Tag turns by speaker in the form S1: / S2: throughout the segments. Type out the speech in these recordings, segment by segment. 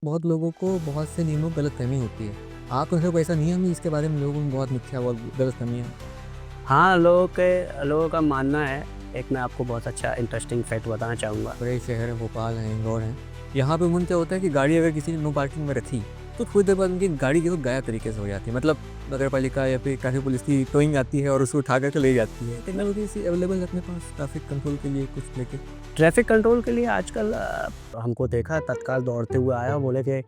S1: बहुत लोगों को बहुत से नियमों की गलतफ़हमी होती है। आपके मतलब ऐसा नियम है जिसके बारे में लोगों में बहुत मिथ्या और गलतफ़हमियाँ हैं?
S2: हाँ, लोगों का मानना है। एक मैं आपको बहुत अच्छा इंटरेस्टिंग फैक्ट बताना चाहूँगा।
S1: बड़े शहर हैं, भोपाल हैं, इंदौर हैं। यहाँ पे अमूमन क्या होता है कि गाड़ी अगर किसी ने नो पार्किंग में रखी, तो थोड़ी देर बाद उनकी गाड़ी जो है गायब तरीके से हो जाती है। मतलब नगर पालिका या फिर ट्रैफिक पुलिस की टोइंग आती है और उसको उठा कर के ले जाती है। टेक्नोलॉजी ऐसी अवेलेबल है अपने पास ट्रैफिक कंट्रोल के लिए कुछ लेके?
S2: ट्रैफ़िक कंट्रोल के लिए आजकल हमको देखा तत्काल दौड़ते हुए आया और बोले कि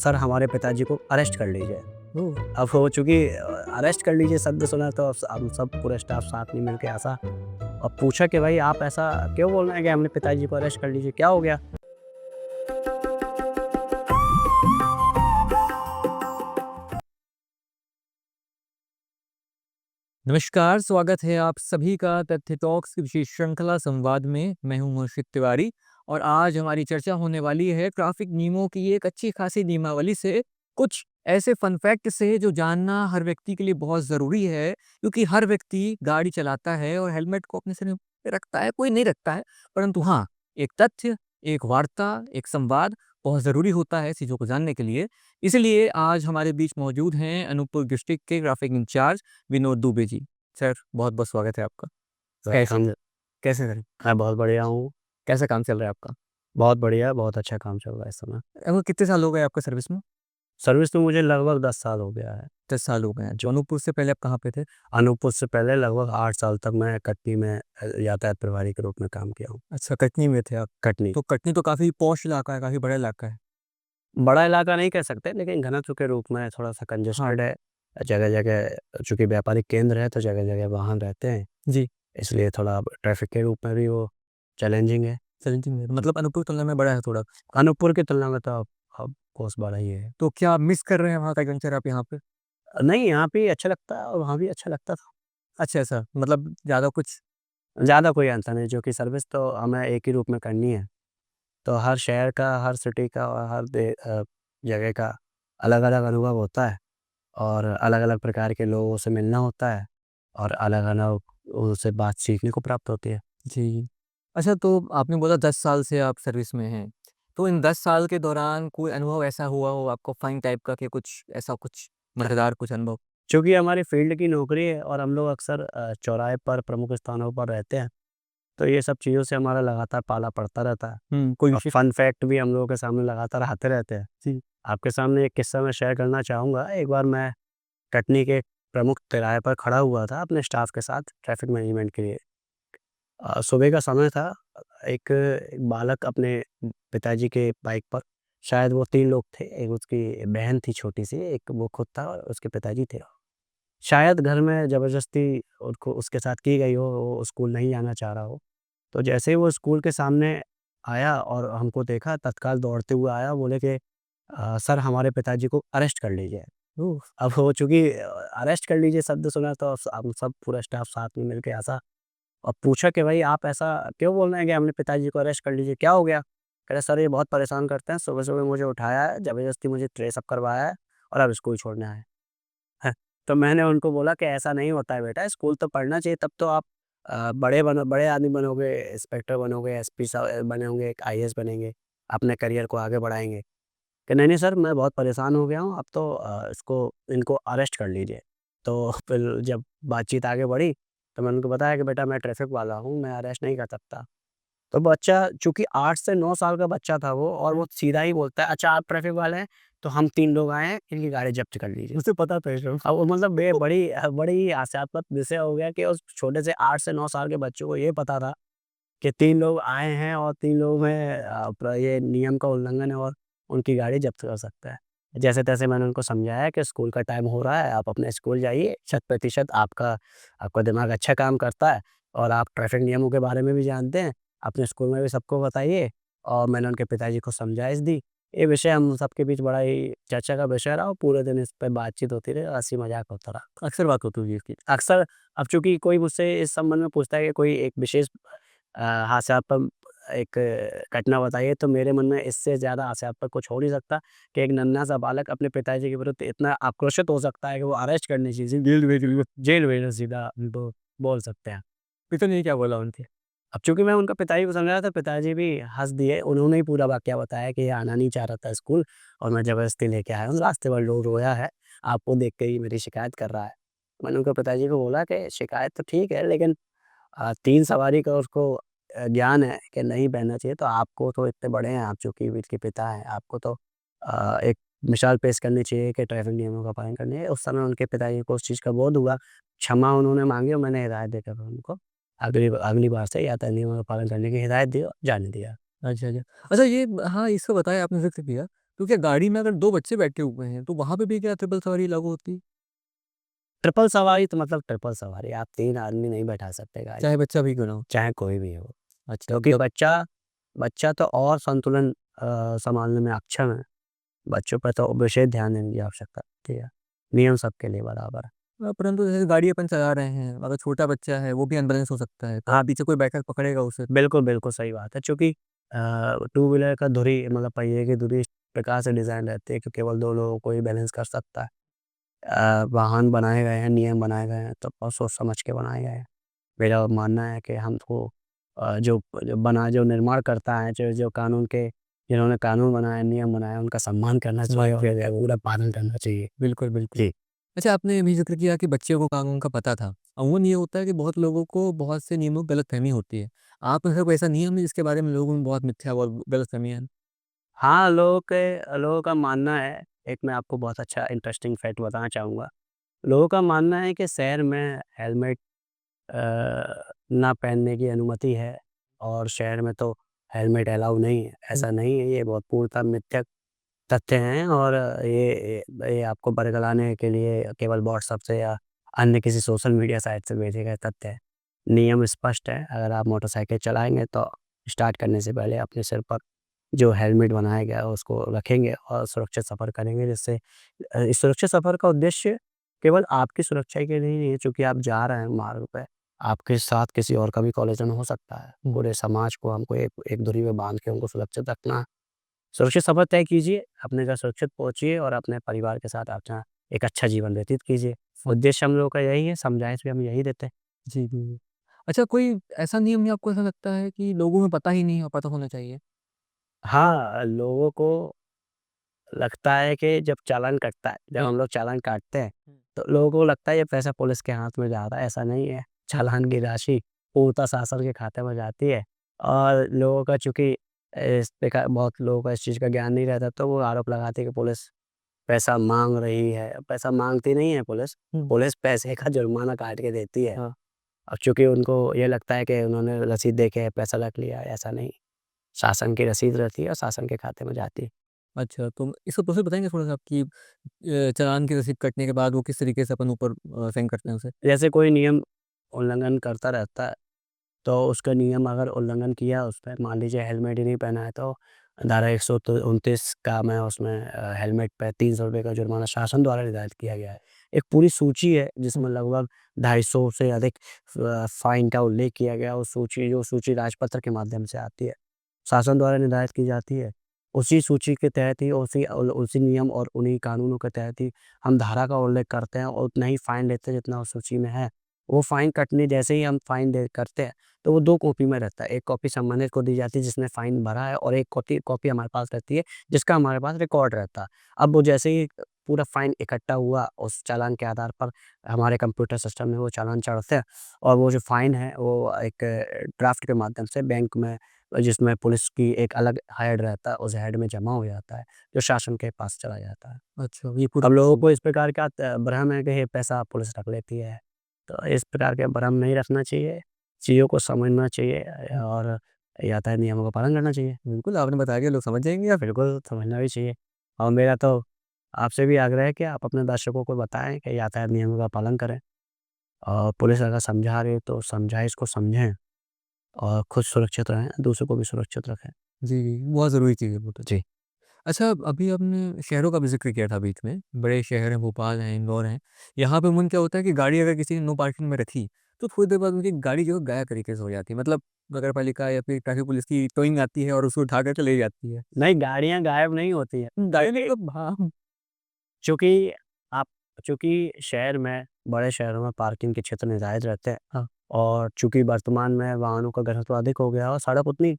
S2: सर हमारे पिताजी को अरेस्ट कर लीजिए।
S1: ओह!
S2: अब वो चूँकि अरेस्ट कर लीजिए शब्द सुना तो हम सब पूरा स्टाफ साथ में मिल के हँसा और पूछा कि भाई आप ऐसा क्यों बोल रहे हैं कि हमने पिताजी को अरेस्ट कर लीजिए, क्या हो गया?
S1: नमस्कार, स्वागत है आप सभी का तथ्य टॉक्स की विशेष श्रृंखला संवाद में। मैं हूँ मुर्शिद तिवारी और आज हमारी चर्चा होने वाली है ट्रैफिक नियमों की एक अच्छी खासी नियमावली से, कुछ ऐसे फन फैक्ट से जो जानना हर व्यक्ति के लिए बहुत ज़रूरी है, क्योंकि हर व्यक्ति गाड़ी चलाता है और हेलमेट को अपने सिर पे रखता है, कोई नहीं रखता है। परंतु हाँ, एक तथ्य, एक वार्ता, एक संवाद बहुत ज़रूरी होता है चीज़ों को जानने के लिए। इसलिए आज हमारे बीच मौजूद हैं अनूपपुर डिस्ट्रिक्ट के traffic in charge Vinod Dubey ji. Sir, बहुत-बहुत स्वागत है आपका। कैसे
S2: वेलकम।
S1: कैसे हैं?
S2: मैं बहुत बढ़िया हूँ,
S1: कैसा काम चल रहा है आपका?
S2: बहुत बढ़िया, बहुत अच्छा काम चल रहा है इस समय।
S1: कितने साल हो गए आपको सर्विस में?
S2: सर्विस में मुझे लगभग 10 साल हो गया है।
S1: 10 साल हो गए हैं। जो अनूपपुर से पहले आप कहाँ पे थे?
S2: अनूपपुर से पहले लगभग 8 साल तक मैं कटनी में यातायात प्रभारी के रूप में काम किया हूँ।
S1: अच्छा, कटनी में थे आप।
S2: कटनी,
S1: तो कटनी तो काफ़ी पॉश इलाका है, काफ़ी बड़ा इलाका है।
S2: बड़ा इलाका नहीं कह सकते लेकिन घनत्व के रूप में थोड़ा-सा
S1: हाँ,
S2: कंजेस्टेड है। जगह-जगह चूँकि व्यापारिक केंद्र है तो जगह-जगह वाहन रहते हैं,
S1: जी।
S2: इसलिए थोड़ा ट्रैफ़िक के रूप में भी वो चैलेंजिंग है।
S1: चैलेंजिंग है, मतलब अनूपपुर तुलना में बड़ा है थोड़ा।
S2: अनूपपुर की तुलना में तो ऑफ़ कोर्स बड़ा ही है।
S1: तो क्या मिस कर रहे हैं वहाँ का एडवेंचर आप यहाँ पे?
S2: नहीं, यहाँ पे अच्छा लगता है और वहाँ भी अच्छा लगता था।
S1: अच्छा ऐसा, मतलब ज़्यादा कुछ
S2: ज़्यादा कोई अंतर नहीं, जो कि सर्विस तो हमें एक ही रूप में करनी है। तो हर शहर का, हर सिटी का और हर जगह का अलग-अलग अनुभव होता है और अलग-अलग प्रकार के लोगों से मिलना होता है और अलग-अलग उनसे बात सीखने को प्राप्त होती है।
S1: जी। अच्छा, तो आपने बोला 10 साल से आप सर्विस में हैं। तो इन 10 साल के दौरान कोई अनुभव ऐसा हुआ हो आपको फ़नी टाइप का कि कुछ ऐसा कुछ मज़ेदार कुछ अनुभव?
S2: चूँकि हमारी फ़ील्ड की नौकरी है और हम लोग अक्सर चौराहे पर प्रमुख स्थानों पर रहते हैं, तो ये सब चीज़ों से हमारा लगातार पाला पड़ता रहता है
S1: कोई
S2: और
S1: विशेष
S2: फ़न फैक्ट भी हम लोगों के सामने लगातार आते रहते हैं।
S1: जी।
S2: आपके सामने एक किस्सा मैं शेयर करना चाहूँगा। एक बार मैं कटनी के एक प्रमुख तिराहे पर खड़ा हुआ था अपने स्टाफ के साथ ट्रैफ़िक मैनेजमेंट के लिए। सुबह का समय था। एक बालक अपने पिताजी के बाइक पर शायद वो 3 लोग थे, एक उसकी बहन थी छोटी-सी, एक वो खुद था और उसके पिताजी थे। शायद घर में ज़बरदस्ती उनको उसके साथ की गई हो, वो स्कूल नहीं जाना चाह रहा हो। तो जैसे ही वो स्कूल के सामने आया और हमको देखा, तत्काल दौड़ते हुए आया, बोले कि सर हमारे पिताजी को अरेस्ट कर लीजिए।
S1: ओह!
S2: अब वो चूँकि अरेस्ट कर लीजिए शब्द सुना तो हम सब पूरा स्टाफ साथ में मिल के हँसा और पूछा कि भाई आप ऐसा क्यों बोल रहे हैं कि हमने पिताजी को अरेस्ट कर लीजिए, क्या हो गया? कह रहे सर ये बहुत परेशान करते हैं, सुबह-सुबह मुझे उठाया है, ज़बरदस्ती मुझे ट्रेस अप करवाया है और अब स्कूल छोड़ने आए हैं। तो मैंने उनको बोला कि ऐसा नहीं होता है बेटा, स्कूल तो पढ़ना चाहिए तब तो आप बड़े आदमी बनोगे, इंस्पेक्टर बनोगे, एसपी साहब बनोगे, एक आईएएस बनेंगे, अपने करियर को आगे बढ़ाएँगे। कि नहीं, नहीं सर मैं बहुत परेशान हो गया हूँ, अब तो इसको इनको अरेस्ट कर लीजिए। तो फिर जब बातचीत आगे बढ़ी, तो मैंने उनको बताया कि बेटा मैं ट्रैफ़िक वाला हूँ, मैं अरेस्ट नहीं कर सकता। तो बच्चा चूँकि 8 से 9 साल का बच्चा था वो और वो सीधा ही बोलता है, "अच्छा आप ट्रैफ़िक वाले हैं, तो हम 3 लोग आए हैं, इनकी गाड़ी ज़ब्त कर लीजिए।"
S1: मुझे पता था ये सब।
S2: अब वो मतलब बड़ी ही हास्यास्पद विषय हो गया कि उस छोटे से 8 से 9 साल के बच्चे को ये पता था कि 3 लोग आए हैं और 3 लोगों में ये नियम का उल्लंघन है और उनकी गाड़ी ज़ब्त कर सकता है। जैसे-तैसे मैंने उनको समझाया कि स्कूल का टाइम हो रहा है, आप अपने स्कूल जाइए, शत प्रतिशत आपका दिमाग अच्छा काम करता है और आप ट्रैफ़िक नियमों के बारे में भी जानते हैं, अपने स्कूल में भी सबको बताइए और मैंने उनके पिताजी को समझाइश दी। ये विषय हम सबके बीच बड़ा ही चर्चा का विषय रहा और पूरे दिन इस पे बातचीत होती रही, हँसी-मज़ाक होता रहा।
S1: अक्सर बात होती होगी इसकी।
S2: अक्सर अब चूँकि कोई मुझसे इस संबंध में पूछता है कि कोई एक विशेष हास्यास्पद एक घटना बताइए तो मेरे मन में इससे ज़्यादा हास्यास्पद कुछ हो नहीं सकता कि एक नन्हा-सा बालक अपने पिताजी के विरुद्ध इतना आक्रोशित हो सकता है कि वो अरेस्ट करने
S1: जेल भेज रही हो।
S2: जेल भेजना सीधा तो बोल सकते हैं।
S1: पिताजी ने क्या बोला उनके?
S2: अब चूँकि मैं उनका पिताजी को समझाया तो पिताजी भी हँस दिए। उन्होंने ही पूरा वाकया बताया कि ये आना नहीं चाह रहा था स्कूल और मैं ज़बरदस्ती लेके आया हूँ। रास्ते भर रोया है, आपको देख के ही मेरी शिकायत कर रहा है। मैंने उनके पिताजी को बोला कि शिकायत तो ठीक है, लेकिन 3 सवारी का उसको ज्ञान है कि नहीं बहना चाहिए, तो आपको तो इतने बड़े हैं, आप चूँकि इसके पिता हैं, आपको तो एक मिसाल पेश करनी चाहिए कि ट्रैफ़िक नियमों का पालन करनी है। उस समय उनके पिताजी को उस चीज़ का बोध हुआ, क्षमा उन्होंने माँगी और मैंने हिदायत देकर उनको अगली बार से यातायात नियमों का पालन करने की हिदायत दी और जाने दिया।
S1: अच्छा, अच्छा। अच्छा ये हाँ, इसका बताया आपने ज़िक्र किया, तो क्या गाड़ी में अगर 2 बच्चे बैठे हुए हैं, तो वहाँ पे भी क्या ट्रिपल सवारी लागू होती है?
S2: ट्रिपल सवारी तो मतलब ट्रिपल सवारी, आप 3 आदमी नहीं बैठा सकते गाड़ी
S1: चाहे
S2: में,
S1: बच्चा भी क्यों ना हो?
S2: चाहे कोई भी हो।
S1: अच्छा,
S2: क्योंकि बच्चा बच्चा तो और संतुलन सँभालने में अक्षम है। बच्चों पर तो विशेष ध्यान देने की आवश्यकता होती है। नियम सबके लिए बराबर है।
S1: परंतु जैसे गाड़ी अपन चला रहे हैं, अगर छोटा बच्चा है, वो भी अनबैलेंस हो सकता है, तो
S2: हाँ,
S1: पीछे कोई बैठकर पकड़ेगा उसे।
S2: बिल्कुल, बिल्कुल सही बात है। चूँकि टू व्हीलर का धुरी मतलब पहिए की धुरी इस प्रकार से डिज़ाइन रहती है कि केवल 2 लोगों को ही बैलेंस कर सकता है। वाहन बनाए गए हैं, नियम बनाए गए हैं, तो बहुत सोच समझ के बनाए गए हैं। मेरा मानना है कि हमको जो निर्माण करता है, जो कानून के जिन्होंने कानून बनाया, नियम बनाया, उनका सम्मान करना चाहिए और पूरा पालन करना चाहिए।
S1: बिल्कुल, बिल्कुल।
S2: जी।
S1: अच्छा आपने अभी ज़िक्र किया कि बच्चे को कानून का पता था। अमूमन ये होता है कि बहुत लोगों को बहुत से नियमों की गलतफ़हमी होती है। आप में से कोई ऐसा नियम है जिसके बारे में लोगों में बहुत मिथ्या और गलतफ़हमियाँ हैं?
S2: हाँ, लोगों का मानना है, एक मैं आपको बहुत अच्छा इंटरेस्टिंग फैक्ट बताना चाहूँगा। लोगों का मानना है कि शहर में हेलमेट ना पहनने की अनुमति है और शहर में तो हेलमेट अलाउ नहीं है।
S1: हुँ,
S2: ऐसा नहीं है, ये बहुत पूर्णतः मिथ्या तथ्य हैं और ये आपको बरगलाने के लिए केवल व्हाट्सएप से या अन्य किसी सोशल मीडिया साइट से भेजे गए तथ्य हैं। नियम स्पष्ट है, अगर आप मोटरसाइकिल चलाएँगे तो स्टार्ट करने से पहले अपने सिर पर जो हेलमेट बनाया गया है उसको रखेंगे और सुरक्षित सफ़र करेंगे, जिससे इस सुरक्षित सफ़र का उद्देश्य केवल आपकी सुरक्षा के लिए नहीं है, चूँकि आप जा रहे हैं मार्ग पे, आपके साथ किसी और का भी कोलिजन हो सकता है।
S1: हुँ।
S2: पूरे समाज को हमको एक एक धुरी में बाँध के उनको सुरक्षित रखना है। सुरक्षित सफ़र तय कीजिए, अपने घर सुरक्षित पहुँचिए और अपने परिवार के साथ अपना एक अच्छा जीवन व्यतीत कीजिए। उद्देश्य हम लोगों का यही है, समझाइश भी हम यही देते हैं।
S1: जी, जी, जी। अच्छा कोई ऐसा नियम या आपको ऐसा लगता है कि लोगों में पता ही नहीं है और पता होना चाहिए?
S2: हाँ, लोगों को लगता है कि जब चालान कटता है, जब
S1: हाँ।
S2: हम लोग चालान काटते हैं,
S1: हुँ।
S2: तो लोगों को लगता है ये पैसा पुलिस के हाथ में जा रहा है, ऐसा नहीं है। चालान की राशि पूर्णतः शासन के खाते में जाती है और लोगों का चूँकि इस प्रकार बहुत लोगों का इस चीज़ का ज्ञान नहीं रहता, तो वो आरोप लगाते हैं कि पुलिस पैसा माँग रही है। पैसा माँगती नहीं है पुलिस,
S1: हुँ।
S2: पुलिस पैसे का जुर्माना काट के देती है।
S1: हाँ।
S2: अब चूँकि उनको ये लगता है कि उन्होंने रसीद दे के पैसा रख लिया है, ऐसा नहीं। शासन की रसीद रहती है और शासन के खाते में जाती है।
S1: अच्छा तो इसका प्रोसेस बताएँगे थोड़ा-सा आप कि चालान की रसीद कटने के बाद वो किस तरीके से अपन ऊपर सेंड करते हैं उसे?
S2: जैसे कोई नियम उल्लंघन करता रहता है, तो उसका नियम अगर उल्लंघन किया उसपे मान लीजिए हेलमेट ही नहीं पहना है तो धारा 129 का मैं उसमें हेलमेट पे ₹300 का जुर्माना शासन द्वारा निर्धारित किया गया है। एक पूरी सूची है
S1: हुँ।
S2: जिसमें लगभग 250 से अधिक फाइन का उल्लेख किया गया है। उस सूची जो सूची राजपत्र के माध्यम से आती है, शासन द्वारा निर्धारित की जाती है। उसी सूची के तहत ही उसी नियम और उन्हीं कानूनों के तहत ही हम धारा का उल्लेख करते हैं और उतना ही फाइन लेते हैं जितना उस सूची में है। वो फाइन कटने जैसे ही हम फाइन दे करते हैं तो वो 2 कॉपी में रहता है। एक कॉपी संबंधित को दी जाती है जिसने फाइन भरा है और एक कॉपी कॉपी हमारे पास रहती है जिसका हमारे पास रिकॉर्ड रहता है। अब वो जैसे ही पूरा फाइन इकट्ठा हुआ उस चालान के आधार पर हमारे कंप्यूटर सिस्टम में वो चालान चढ़ते हैं और वो जो फाइन है वो एक ड्राफ्ट के माध्यम से बैंक में जिसमें पुलिस की एक अलग हेड रहता है, उस हेड में जमा हो जाता है, जो शासन के पास चला जाता है।
S1: अच्छा ये पूरा
S2: अब लोगों को इस प्रकार का भ्रम है कि ये पैसा पुलिस रख लेती है। तो इस प्रकार के भ्रम नहीं रखना चाहिए, चीज़ों को समझना चाहिए
S1: हुँ।
S2: और यातायात नियमों का पालन करना चाहिए।
S1: बिल्कुल आपने बताया कि लोग समझ जाएँगे या फिर
S2: बिल्कुल समझना भी चाहिए और मेरा तो आपसे भी आग्रह है कि आप अपने दर्शकों को बताएँ कि यातायात नियमों का पालन करें और पुलिस अगर समझा रही है तो समझाइश को समझें और खुद सुरक्षित रहें, दूसरों को भी सुरक्षित रखें।
S1: जी, जी, बहुत ज़रूरी चीज़ है वो तो।
S2: जी।
S1: अच्छा अभी आपने शहरों का भी ज़िक्र किया था बीच में, बड़े शहर हैं, भोपाल है, इंदौर है। यहाँ पे अमूमन क्या होता है कि गाड़ी अगर किसी ने नो पार्किंग में रखी, तो थोड़ी देर बाद उनकी गाड़ी जो है गायब तरीके से हो जाती है। मतलब नगर पालिका या फिर ट्रैफिक पुलिस की टोइंग आती है और उसको उठाकर चली जाती है।
S2: नहीं, गाड़ियाँ गायब नहीं होती हैं।
S1: गाड़ी नहीं मतलब हाँ,
S2: चूँकि आप चूँकि शहर में बड़े शहरों में पार्किंग के क्षेत्र निर्धारित रहते हैं
S1: हाँ।
S2: और चूँकि वर्तमान में वाहनों का घनत्व अधिक हो गया है और सड़क उतनी,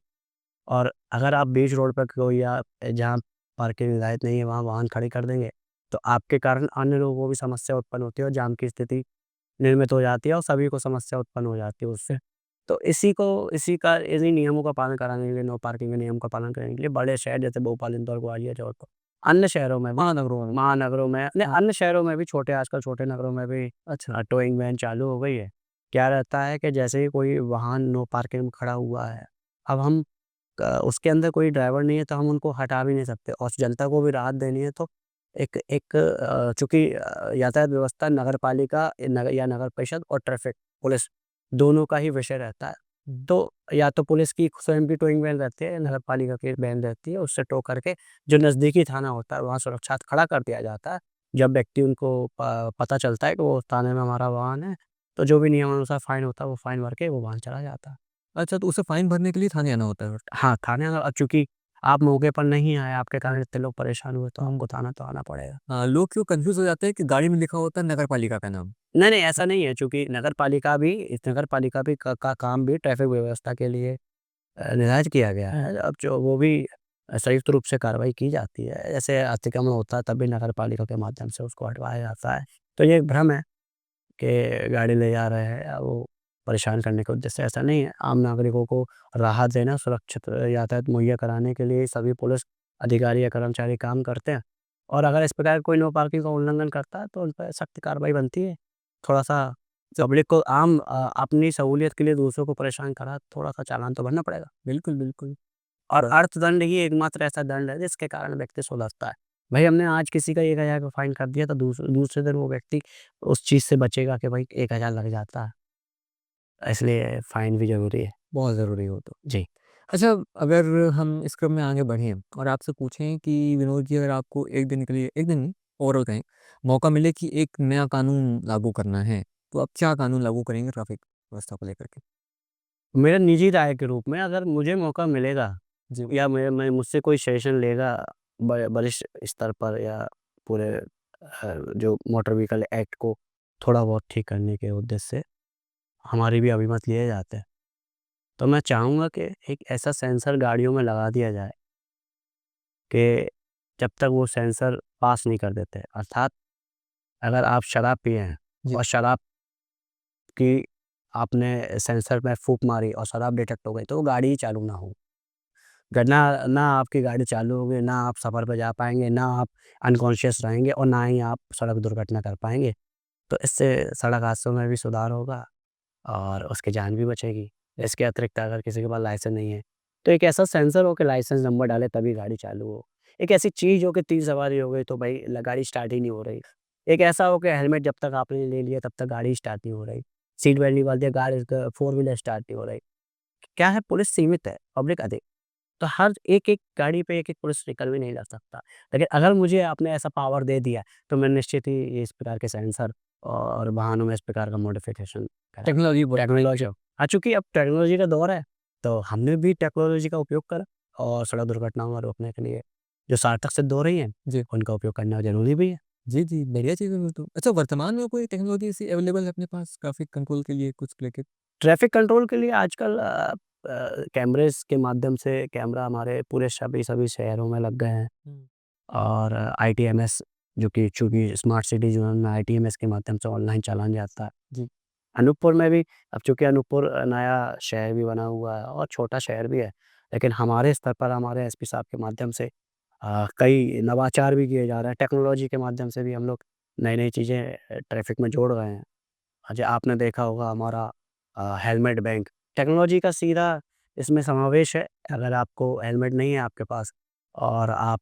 S2: और अगर आप बीच रोड पे कोई या जहाँ पार्किंग निर्धारित नहीं है वहाँ वाहन खड़े कर देंगे, तो आपके कारण अन्य लोगों को भी समस्या उत्पन्न होती है और जाम की स्थिति निर्मित हो जाती है और सभी को समस्या उत्पन्न हो जाती है उससे। तो इसी नियमों का पालन कराने के लिए, नो पार्किंग के नियम का पालन करने के लिए बड़े शहर जैसे भोपाल, इंदौर, ग्वालियर, जबलपुर, अन्य शहरों में भी, महानगरों में नहीं,
S1: हाँ।
S2: अन्य शहरों में भी छोटे, आजकल छोटे नगरों में भी
S1: अच्छा।
S2: टोइंग वैन चालू हो गई है। क्या रहता है कि जैसे ही कोई वाहन नो पार्किंग में खड़ा हुआ है, अब हम उसके अंदर कोई ड्राइवर नहीं है तो हम उनको हटा भी नहीं सकते और जनता को भी राहत देनी है, तो एक एक चूँकि यातायात व्यवस्था नगर पालिका या नगर परिषद और ट्रैफ़िक पुलिस दोनों का ही विषय रहता है। तो या तो पुलिस की स्वयं की टोइंग वैन रहती है या नगर पालिका की वैन रहती है, उससे टो करके जो नज़दीकी थाना होता है वहाँ सुरक्षार्थ खड़ा कर दिया जाता है। जब व्यक्ति उनको पता चलता है कि वो थाने में हमारा वाहन है, तो जो भी नियमानुसार फ़ाइन होता है वो फ़ाइन भर के वो वाहन चला जाता है।
S1: अच्छा, तो उसे फाइन भरने के लिए थाने आना होता है?
S2: हाँ, थाने अब चूँकि आप मौके पर नहीं आए, आपके कारण इतने लोग परेशान हुए, तो हमको थाना तो आना पड़ेगा।
S1: हाँ, लोग क्यों कन्फ्यूज़ हो जाते हैं कि गाड़ी में लिखा होता है नगर पालिका का नाम।
S2: नहीं, नहीं, ऐसा नहीं है, चूँकि नगर पालिका भी का काम भी ट्रैफ़िक व्यवस्था के लिए निर्धारित किया गया है। अब जो वो भी संयुक्त रूप से कार्रवाई की जाती है। जैसे अतिक्रमण होता है तब भी नगर पालिका के माध्यम से उसको हटवाया जाता है। तो ये एक भ्रम है कि गाड़ी ले जा रहे हैं या वो परेशान करने के उद्देश्य से, ऐसा नहीं है। आम नागरिकों को राहत देना, सुरक्षित यातायात मुहैया कराने के लिए सभी पुलिस अधिकारी या कर्मचारी काम करते हैं और अगर इस प्रकार कोई नो पार्किंग का उल्लंघन करता है तो उन पे सख्त कार्रवाई बनती है। थोड़ा-सा पब्लिक को अपनी सहूलियत के लिए दूसरों को परेशान करा, थोड़ा-सा चालान तो भरना पड़ेगा।
S1: बिल्कुल, बिल्कुल।
S2: और अर्थदंड ही एकमात्र ऐसा दंड है जिसके कारण व्यक्ति सुधरता है। भई हमने आज किसी का 1000 का फाइन कर दिया तो दूसरे दिन वो व्यक्ति उस चीज़ से बचेगा कि भाई 1000 लग जाता है, इसलिए फाइन भी ज़रूरी है।
S1: बहुत ज़रूरी हो तो।
S2: जी।
S1: अच्छा, अगर हम इस क्रम में आगे बढ़ें और आपसे पूछें कि विनोद जी, अगर आपको एक दिन के लिए, एक दिन नहीं, ओवरऑल कहें, मौका मिले कि एक नया कानून लागू करना है, तो आप क्या कानून लागू करेंगे ट्रैफ़िक व्यवस्था को लेकर के?
S2: मेरा निजी राय के रूप में अगर मुझे मौका मिलेगा
S1: जी।
S2: या मैं मुझसे कोई सजेशन लेगा वरिष्ठ स्तर पर या पूरे जो मोटर व्हीकल एक्ट को थोड़ा बहुत ठीक करने के उद्देश्य से हमारे भी अभिमत लिए जाते हैं। तो मैं चाहूँगा कि एक ऐसा सेंसर गाड़ियों में लगा दिया जाए कि जब तक वो सेंसर पास नहीं कर देते। अर्थात अगर आप शराब पिए हैं
S1: जी।
S2: और शराब की आपने सेंसर में फूँक मारी और शराब डिटेक्ट हो गई, तो वो गाड़ी ही चालू ना हो। ना ना आपकी गाड़ी चालू होगी, ना आप सफ़र पे जा पाएँगे, ना आप अनकॉन्शियस रहेंगे और ना ही आप सड़क दुर्घटना कर पाएँगे। तो इससे सड़क हादसों में भी सुधार होगा और उसकी जान भी बचेगी। इसके अतिरिक्त अगर किसी के पास लाइसेंस नहीं है, तो एक ऐसा सेंसर हो कि लाइसेंस नंबर डाले तभी गाड़ी चालू हो। एक ऐसी चीज़ हो कि तीर सवारी हो गई तो भाई गाड़ी स्टार्ट ही नहीं हो रही। एक ऐसा हो कि हेलमेट जब तक आपने ले लिया तब तक गाड़ी स्टार्ट नहीं हो रही। सीट बेल्ट नहीं बाँधी है, गाड़ी क फ़ोर व्हीलर स्टार्ट नहीं हो रही। क्या है, पुलिस सीमित है, पब्लिक अधिक। तो हर एक-एक गाड़ी पे एक-एक पुलिस व्हीकल भी नहीं जा सकता। लेकिन अगर मुझे आपने ऐसा पावर दे दिया, तो मैं निश्चित ही इस प्रकार के सेंसर और वाहनों में इस प्रकार का मॉडिफ़िकेशन करा।
S1: टेक्नोलॉजी बहुत
S2: टेक्नोलॉजी चूँकि अब टेक्नोलॉजी का दौर है, तो हमने भी टेक्नोलॉजी का उपयोग करा और सड़क दुर्घटनाओं को रोकने के लिए जो सार्थक सिद्ध हो रही हैं,
S1: जी।
S2: उनका उपयोग करना ज़रूरी भी है।
S1: जी, जी, बढ़िया चीज़ है वो तो। अच्छा, वर्तमान में कोई टेक्नोलॉजी ऐसी अवेलेबल है अपने पास ट्रैफ़िक कंट्रोल के लिए कुछ लेके?
S2: ट्रैफ़िक कंट्रोल के लिए आजकल कैमरेज़ के माध्यम से कैमरा हमारे पूरे सभी शहरों में लग गए हैं।
S1: हुँ।
S2: और आईटीएमएस जो कि चूँकि स्मार्ट सिटी ज़ोन में आईटीएमएस के माध्यम से ऑनलाइन चालान जाता है।
S1: जी।
S2: अनूपपुर में भी अब चूँकि अनूपपुर नया शहर भी बना हुआ है और छोटा शहर भी है, लेकिन हमारे स्तर पर हमारे एसपी साहब के माध्यम से कई नवाचार भी किए जा रहे हैं। टेक्नोलॉजी के माध्यम से भी हम लोग नई-नई चीज़ें ट्रैफ़िक में जोड़ रहे हैं। अच्छा, आपने देखा होगा हमारा हेलमेट बैंक, टेक्नोलॉजी का सीधा इसमें समावेश है। अगर आपको हेलमेट नहीं है आपके पास और आप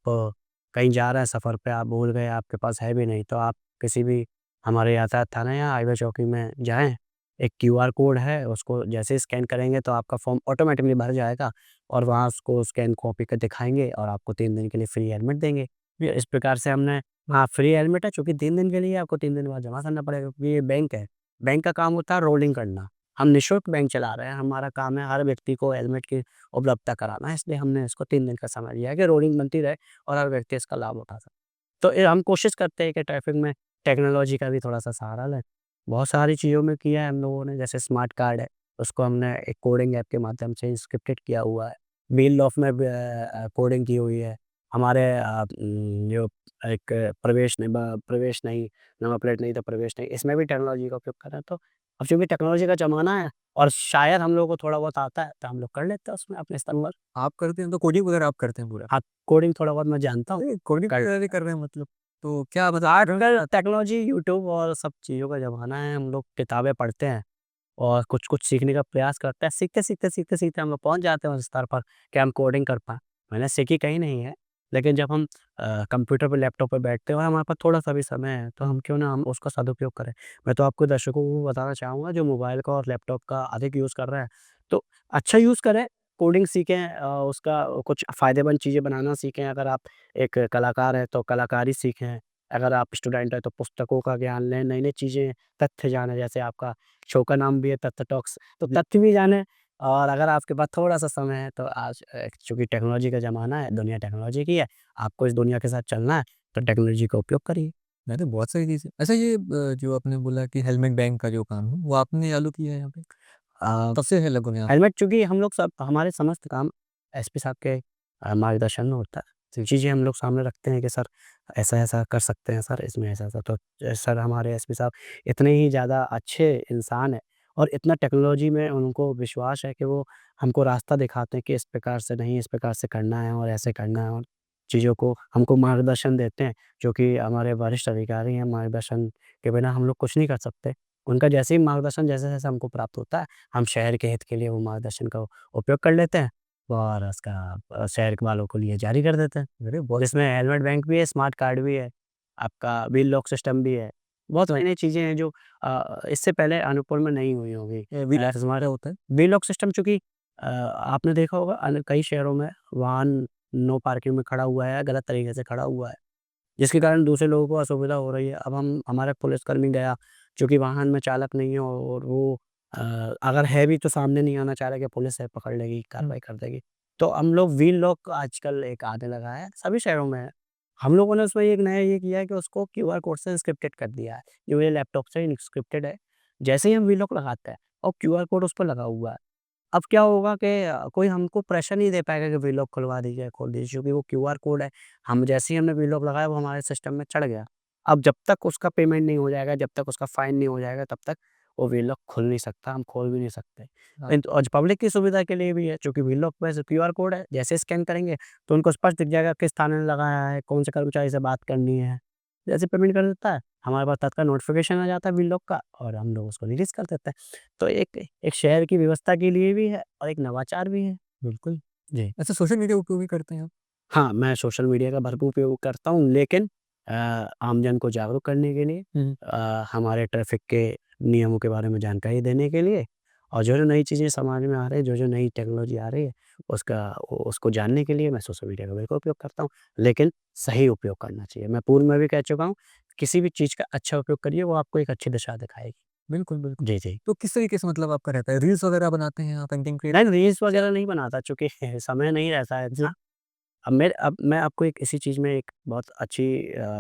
S2: कहीं जा रहे हैं सफ़र पे, आप भूल गए, आपके पास है भी नहीं, तो आप किसी भी हमारे यातायात थाना या हाईवे चौकी में जाएँ, एक क्यूआर कोड है, उसको जैसे ही स्कैन करेंगे तो आपका फ़ॉर्म ऑटोमैटिकली भर जाएगा और वहाँ उसको स्कैन कॉपी कर दिखाएँगे और आपको 3 दिन के लिए फ्री हेलमेट देंगे। ये इस प्रकार से हमने हाँ, फ्री हेलमेट है, चूँकि 3 दिन के लिए आपको 3 दिन बाद जमा करना पड़ेगा क्योंकि ये बैंक है। बैंक का काम होता है रोलिंग करना। हम निःशुल्क बैंक चला रहे हैं, हमारा काम है हर व्यक्ति को हेलमेट की उपलब्धता कराना है, इसलिए हमने इसको 3 दिन का समय दिया है कि रोलिंग बनती रहे और हर व्यक्ति इसका लाभ उठा सके। तो ये हम कोशिश करते हैं कि ट्रैफ़िक में टेक्नोलॉजी का भी थोड़ा-सा सहारा लें। बहुत सारी चीज़ों में किया है हम लोगों ने, जैसे स्मार्ट कार्ड है, उसको हमने एक कोडिंग ऐप के माध्यम से इंस्क्रिप्टेड किया हुआ है। व्हील ऑफ में कोडिंग की हुई है। हमारे जो एक प्रवेश नहीं, नंबर प्लेट नहीं तो प्रवेश नहीं, इसमें भी टेक्नोलॉजी का उपयोग कर रहे हैं। तो अब चूँकि टेक्नोलॉजी का ज़माना है और शायद हम लोगों को थोड़ा बहुत आता है, तो हम लोग कर लेते हैं उसमें अपने स्तर पर।
S1: आप करते हैं तो कोडिंग वगैरह आप करते हैं पूरा?
S2: हाँ, कोडिंग थोड़ा बहुत मैं जानता हूँ।
S1: अरे! कोडिंग
S2: कर
S1: वगैरह भी कर रहे हैं मतलब, तो क्या मतलब
S2: आजकल टेक्नोलॉजी, यूट्यूब और सब चीज़ों का ज़माना है, हम लोग किताबें पढ़ते हैं और कुछ-कुछ सीखने का प्रयास करते हैं। सीखते-सीखते हम लोग पहुँच जाते हैं उस स्तर पर कि हम कोडिंग कर पाएँ। मैंने सीखी कहीं नहीं है, लेकिन जब हम कंप्यूटर पे, लैपटॉप पे बैठते हैं और हमारे पास थोड़ा-सा भी समय है, तो हम क्यों ना हम उसका सदुपयोग करें। मैं तो आपको दर्शकों को बताना चाहूँगा जो मोबाइल का और लैपटॉप का अधिक यूज़ कर रहे हैं, तो अच्छा यूज़ करें, कोडिंग सीखें, उसका कुछ फ़ायदेमंद चीज़ें बनाना सीखें। अगर आप एक कलाकार हैं, तो कलाकारी सीखें। अगर आप स्टूडेंट हैं, तो पुस्तकों का ज्ञान लें, नई-नई चीज़ें, तथ्य जानें। जैसे आपका शो का नाम भी है तथ्य टॉक्स, तो तथ्य भी जानें। और अगर आपके पास थोड़ा-सा समय है, तो आज चूँकि टेक्नोलॉजी का ज़माना है, दुनिया टेक्नोलॉजी की है, आपको इस दुनिया के साथ चलना है, तो टेक्नोलॉजी का उपयोग करिए।
S1: अरे! बहुत सही चीज़ है। अच्छा ये जो आपने बोला कि हेलमेट बैंक का जो काम है, वो आपने चालू किया है यहाँ पे?
S2: अ,
S1: कब से है लगभग यहाँ?
S2: हेलमेट, चूँकि हम लोग सब हमारे समस्त काम एसपी साहब के मार्गदर्शन में होता है। चीज़ें हम लोग सामने रखते हैं कि सर ऐसा-ऐसा कर सकते हैं सर, इसमें ऐसा-ऐसा, तो सर हमारे एसपी साहब इतने ही ज़्यादा अच्छे इंसान हैं और इतना टेक्नोलॉजी में उनको विश्वास है कि वो हमको रास्ता दिखाते हैं कि इस प्रकार से नहीं, इस प्रकार से करना है और ऐसे करना है, और चीज़ों को हमको मार्गदर्शन देते हैं, जो कि हमारे वरिष्ठ अधिकारी हैं। मार्गदर्शन के बिना हम लोग कुछ नहीं कर सकते। उनका जैसे ही मार्गदर्शन जैसे-जैसे हमको प्राप्त होता है, हम शहर के हित के लिए वो मार्गदर्शन का उपयोग कर लेते हैं और उसका शहर के वालों को लिए जारी कर देते हैं।
S1: अरे! बहुत
S2: जिसमें हेलमेट बैंक भी है, स्मार्ट कार्ड भी है, आपका व्हील लॉक सिस्टम भी है। बहुत नई-नई चीज़ें हैं जो इससे पहले अनूपपुर में नहीं हुई होंगी।
S1: व्हीलर्स हमारा होता है।
S2: व्हील लॉक सिस्टम, चूँकि आपने देखा होगा कई शहरों में वाहन नो पार्किंग में खड़ा हुआ है, गलत तरीके से खड़ा हुआ है, जिसके कारण दूसरे लोगों को असुविधा हो रही है। अब हमारा पुलिसकर्मी गया, चूँकि वाहन में चालक नहीं है और वो अ, अगर है भी तो सामने नहीं आना चाह रहा कि पुलिस है, पकड़ लेगी,
S1: हुँ।
S2: कार्रवाई कर देगी। तो हम लोग व्हील लॉक आजकल एक आने लगा है, सभी शहरों में है। हम लोगों ने उसमें एक नया ये किया है कि उसको क्यूआर कोड से एन्क्रिप्टेड कर दिया है। जो ये लैपटॉप से एन्क्रिप्टेड है। जैसे ही हम व्हील लॉक लगाते हैं और क्यूआर कोड उस पर लगा हुआ है, अब क्या होगा कि कोई हमको प्रेशर नहीं दे पाएगा कि व्लॉग खुलवा दीजिए, खोल दीजिए, क्योंकि वो क्यूआर कोड है। हम जैसे ही हमने व्लॉग लगाया, वो हमारे सिस्टम में चढ़ गया। अब जब तक उसका पेमेंट नहीं हो जाएगा, जब तक उसका फाइन नहीं हो जाएगा, तब तक वो व्लॉग खुल नहीं सकता, हम खोल भी नहीं सकते।
S1: हाँ।
S2: और पब्लिक की सुविधा के लिए भी है, चूँकि व्लॉग पे क्यूआर कोड है, जैसे स्कैन करेंगे तो उनको स्पष्ट दिख जाएगा किस थाने ने लगाया है, कौन से कर्मचारी से बात करनी है। जैसे पेमेंट कर देता है, हमारे पास तत्काल नोटिफ़िकेशन आ जाता है व्लॉग का और हम लोग उसको रिलीज़ कर देते हैं। तो एक एक शहर की व्यवस्था के लिए भी है और एक नवाचार भी है।
S1: बिल्कुल।
S2: जी।
S1: अच्छा सोशल मीडिया उपयोग भी करते हैं आप?
S2: हाँ, मैं सोशल मीडिया का भरपूर उपयोग करता हूँ, लेकिन आमजन को जागरूक करने के लिए,
S1: हुँ।
S2: हमारे ट्रैफ़िक के नियमों के बारे में जानकारी देने के लिए, और जो-जो नई चीज़ें समाज में आ रही है, जो-जो नई टेक्नोलॉजी आ रही है, उसको जानने के लिए मैं सोशल मीडिया का बिल्कुल उपयोग करता हूँ, लेकिन सही उपयोग करना चाहिए। मैं पूर्व में भी कह चुका हूँ, किसी भी चीज़ का अच्छा उपयोग करिए, वो आपको एक अच्छी दिशा दिखाएगी।
S1: बिल्कुल, बिल्कुल।
S2: जी, जी।
S1: तो किस तरीके से मतलब आपका रहता है? रील्स वगैरह बनाते हैं आप, कंटेंट क्रिएट
S2: नहीं, रील्स वगैरह नहीं बनाता, चूँकि समय नहीं रहता है इतना। अब मैं आपको एक इसी चीज़ में एक बहुत अच्छी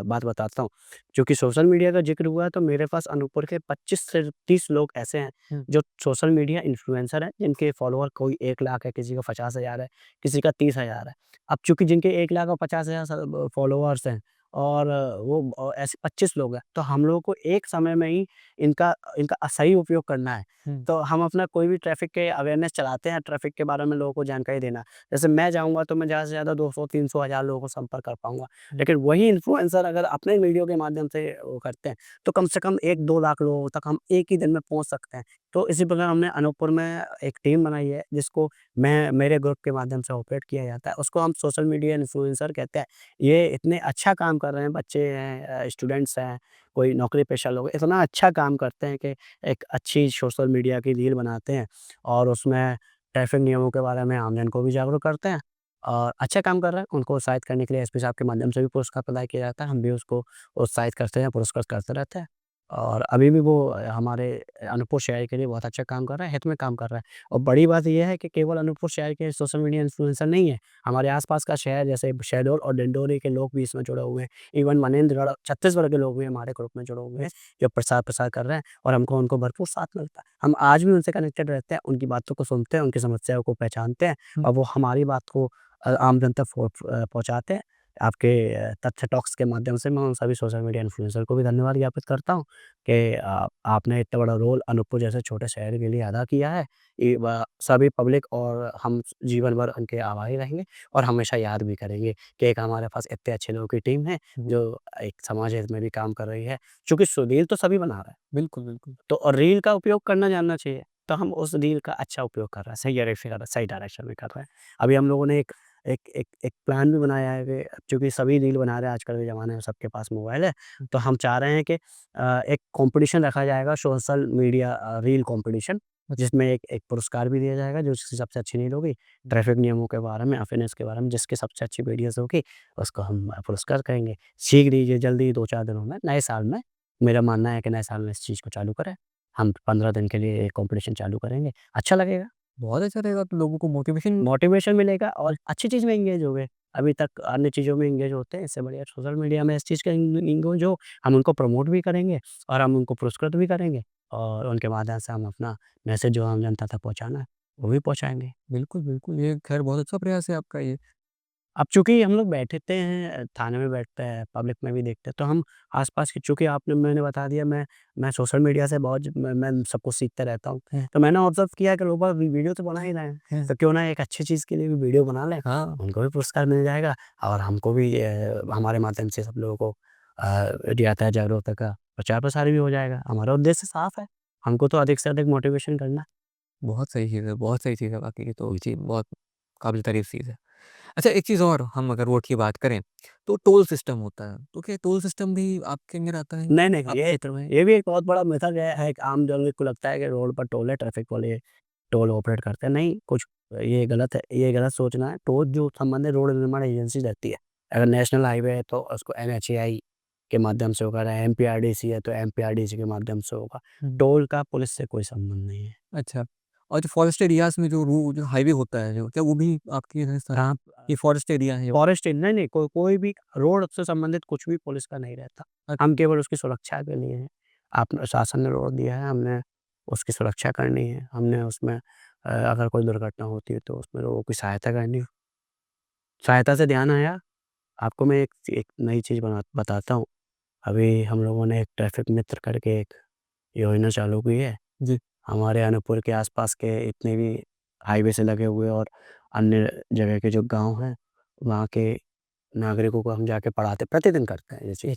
S2: बात बताता हूँ। चूँकि सोशल मीडिया का ज़िक्र हुआ है, तो मेरे पास अनूपपुर के 25 से 30 लोग ऐसे हैं,
S1: हुँ।
S2: जो सोशल मीडिया इन्फ्लुएंसर हैं, जिनके फॉलोवर कोई 1 लाख है, किसी का 50,000 है, किसी का 30,000 है। अब चूँकि जिनके 1 लाख और 50,000 फॉलोवर्स हैं और ऐसे 25 लोग हैं, तो हम लोगों को एक समय में ही इनका इनका सही उपयोग करना है।
S1: हुँ।
S2: तो हम अपना कोई भी ट्रैफ़िक के अवेयरनेस चलाते हैं, ट्रैफ़िक के बारे में लोगों को जानकारी देना। जैसे मैं जाऊँगा तो मैं ज़्यादा से ज़्यादा 200, 300, 1000 लोगों को संपर्क कर पाऊँगा।
S1: हुँ।
S2: लेकिन वही इन्फ्लुएंसर अगर अपने वीडियो के माध्यम से वो करते हैं, तो कम से कम 1-2 लाख लोगों तक हम एक ही दिन में पहुँच सकते हैं। तो इसी प्रकार हमने अनूपपुर में एक टीम बनाई है, जिसको मेरे ग्रुप के माध्यम से ऑपरेट किया जाता है। उसको हम सोशल मीडिया इन्फ्लुएंसर कहते हैं। ये इतने अच्छा काम कर रहे हैं, बच्चे हैं, स्टूडेंट्स हैं, कोई नौकरी पेशा लोग हैं, इतना अच्छा काम करते हैं कि एक अच्छी सोशल मीडिया की रील बनाते हैं और उसमें ट्रैफ़िक नियमों के बारे में आमजन को भी जागरूक करते हैं और अच्छा काम कर रहे हैं। उनको उत्साहित करने के लिए एसपी साहब के माध्यम से भी पुरस्कार प्रदान किया जाता है। हम भी उसको उत्साहित करते हैं, पुरस्कृत करते रहते हैं और अभी भी वो हमारे अनूपपुर शहर के लिए बहुत अच्छा काम कर रहा है, हित में काम कर रहा है। और बड़ी बात ये है कि केवल अनूपपुर शहर के सोशल मीडिया इन्फ्लुएंसर नहीं है, हमारे आस-पास का शहर जैसे शहडोल और डिंडोरी के लोग भी इसमें जुड़े हुए हैं। इवन मनेंद्रगढ़, छत्तीसगढ़ के लोग भी हमारे ग्रुप में जुड़े हुए हैं, जो प्रचार-प्रसार कर रहे हैं और हमको उनको भरपूर साथ मिलता है। हम आज भी उनसे कनेक्टेड रहते हैं, उनकी बातों को सुनते हैं, उनकी समस्याओं को पहचानते हैं
S1: हुँ।
S2: और वो हमारी बात को आम जन तक पहुँचाते हैं। आपके तथ्य टॉक्स के माध्यम से मैं उन सभी सोशल मीडिया इन्फ्लुएंसर को भी धन्यवाद ज्ञापित करता हूँ कि आपने इतना बड़ा रोल अनूपपुर जैसे छोटे शहर के लिए अदा किया है। सभी पब्लिक और हम जीवन भर उनके आभारी रहेंगे और हमेशा याद भी करेंगे कि एक हमारे पास इतने अच्छे लोगों की टीम है, जो एक समाज हित में भी काम कर रही है। चूँकि रील तो सभी बना रहे हैं,
S1: बिल्कुल, बिल्कुल।
S2: तो और रील का उपयोग करना जानना चाहिए। तो हम उस रील का अच्छा उपयोग कर रहे हैं, सही डायरेक्शन में कर रहे हैं। अभी हम लोगों ने एक प्लान भी बनाया है कि चूँकि सभी रील बना रहे हैं आजकल के ज़माने में सबके पास मोबाइल है, तो हम चाह रहे हैं कि एक कॉम्पिटिशन रखा जाएगा सोशल मीडिया रील कॉम्पिटिशन, जिसमें एक एक पुरस्कार भी दिया जाएगा जो जिसकी सबसे अच्छी रील होगी, ट्रैफ़िक नियमों के बारे में, अवेयरनेस के बारे में जिसकी सबसे अच्छी वीडियोज़ होगी, उसको हम पुरस्कार करेंगे। शीघ्र ही ये जल्दी ही 2-4 दिनों में नए साल में मेरा मानना है कि नए साल में इस चीज़ को चालू करें। हम 15 दिन के लिए कॉम्पिटिशन चालू करेंगे, अच्छा लगेगा।
S1: बहुत अच्छा रहेगा तो लोगों को मोटिवेशन
S2: मोटिवेशन मिलेगा और अच्छी चीज़ में एंगेज हो गए। अभी तक अन्य चीज़ों में एंगेज होते हैं, इससे बढ़िया सोशल मीडिया में इस चीज़ का एंगेज हो, हम उनको प्रमोट भी करेंगे और हम उनको पुरस्कृत भी करेंगे और उनके माध्यम से हम अपना मैसेज जो आम जनता तक पहुँचाना है, वो भी पहुँचाएँगे।
S1: बिल्कुल, बिल्कुल। ये ख़ैर बहुत अच्छा प्रयास है आपका ये।
S2: अब चूँकि हम लोग बैठते हैं, थाने में बैठते हैं, पब्लिक में भी देखते हैं, तो हम आस-पास की चूँकि आपने मैंने बता दिया मैं सोशल मीडिया से बहुत मैं सब कुछ सीखता रहता हूँ।
S1: हैं,
S2: तो मैंने ऑब्ज़र्व किया कि लोग बाग वीडियो तो बना ही रहे हैं,
S1: हैं।
S2: तो क्यों ना एक अच्छी चीज़ के लिए भी वीडियो बना लें,
S1: हाँ,
S2: उनको भी पुरस्कार मिल जाएगा और हमको भी हमारे माध्यम से सब लोगों को यातायात जागरूकता का प्रचार-प्रसार भी हो जाएगा। हमारा उद्देश्य साफ़ है, हमको तो अधिक से अधिक मोटिवेशन करना है।
S1: बहुत सही चीज़ है, बहुत सही चीज़ है वाक़ई ये तो जी, बहुत काबिल तारीफ़ चीज़ है। अच्छा एक चीज़ और हम अगर रोड की बात करें, तो टोल सिस्टम होता है, तो क्या टोल सिस्टम भी आपके अंदर आता है?
S2: नहीं, नहीं,
S1: आप
S2: ये भी एक बहुत बड़ा मिथक है, एक आम जनता को लगता है कि रोड पर टोल है, ट्रैफिक वाले टोल ऑपरेट करते हैं, नहीं कुछ ये गलत है, ये गलत सोचना है। टोल जो संबंधित रोड निर्माण एजेंसी रहती है, अगर नेशनल हाईवे है तो उसको एनएचएआई के माध्यम से होगा, एमपीआरडीसी है तो एमपीआरडीसी के माध्यम से होगा।
S1: हुँ,
S2: टोल का पुलिस से कोई संबंध नहीं है।
S1: अच्छा और जो फॉरेस्ट एरियाज़ में जो हाईवे होता है जो, क्या वो भी आपके इधर स
S2: कहाँ
S1: ये फॉरेस्ट एरिया है?
S2: फॉरेस्ट नहीं, नहीं, कोई भी रोड से संबंधित कुछ भी पुलिस का नहीं रहता।
S1: अ,
S2: हम केवल उसकी सुरक्षा के लिए हैं। आप शासन ने रोड दिया है, हमने उसकी सुरक्षा करनी है। हमने उसमें अगर कोई दुर्घटना होती है तो उसमें लोगों की सहायता करनी है। सहायता से ध्यान आया, आपको मैं एक नई चीज़ बताता हूँ। अभी हम लोगों ने एक ट्रैफ़िक मित्र करके एक योजना चालू की है।
S1: जी,
S2: हमारे अनूपपुर के आस-पास के इतने भी हाईवे से लगे हुए और अन्य जगह के जो गाँव हैं, वहाँ के नागरिकों को हम जाके पढ़ाते प्रतिदिन करते हैं। जैसे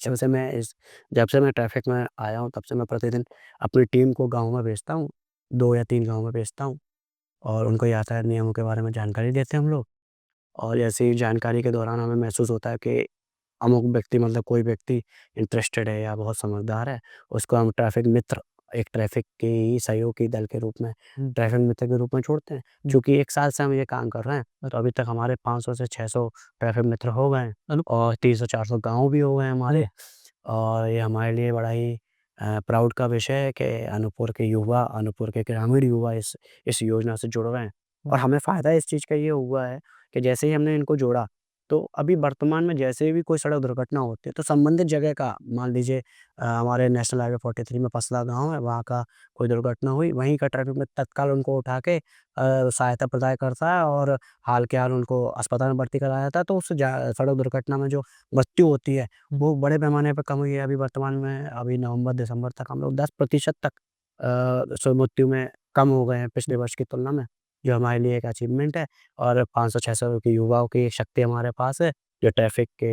S2: जब से मैं ट्रैफ़िक में आया हूँ, तब से मैं प्रतिदिन अपनी टीम को गाँव में भेजता हूँ, 2 या 3 गाँव में भेजता हूँ और उनको यातायात नियमों के बारे में जानकारी देते हैं हम लोग। और ऐसे ही जानकारी के दौरान हमें महसूस होता है कि अमुक व्यक्ति मतलब कोई व्यक्ति इंटरेस्टेड है या बहुत समझदार है, उसको हम ट्रैफ़िक मित्र एक ट्रैफ़िक के ही सहयोगी दल के रूप में,
S1: हुँ,
S2: ट्रैफ़िक मित्र के रूप में छोड़ते हैं।
S1: हुँ,
S2: चूँकि 1 साल से हम ये काम कर रहे हैं, तो अभी तक हमारे 500 से 600 ट्रैफ़िक मित्र हो गए हैं
S1: अनु
S2: और 300-400 गाँव भी हो गए हैं हमारे।
S1: अरे!
S2: और ये हमारे लिए बड़ा ही प्राउड का विषय है कि अनूपपुर के युवा, अनूपपुर के ग्रामीण युवा इस योजना से जुड़ रहे हैं।
S1: हुँ,
S2: और हमें फ़ायदा इस चीज़ का ये हुआ है कि जैसे ही हमने इनको जोड़ा, तो अभी वर्तमान में जैसे भी कोई सड़क दुर्घटना होती है, तो संबंधित जगह का मान लीजिए हमारे नेशनल हाईवे 43 में पसला गाँव है, वहाँ का कोई दुर्घटना हुई, वहीं का ट्रैफ़िक में तत्काल उनको उठा के सहायता प्रदान करता है और हाल के हाल उनको अस्पताल में भर्ती कराया जाता है, तो उस सड़क दुर्घटना में जो मृत्यु होती है,
S1: हुँ,
S2: वो बड़े पैमाने पे कम हुई है। अभी वर्तमान में अभी नवंबर-दिसंबर तक हम लोग 10% तक सो मृत्यु में कम हो गए हैं पिछले वर्ष की तुलना में, जो हमारे लिए एक अचीवमेंट है और 500-600 के युवाओं की एक शक्ति हमारे पास है, जो ट्रैफ़िक के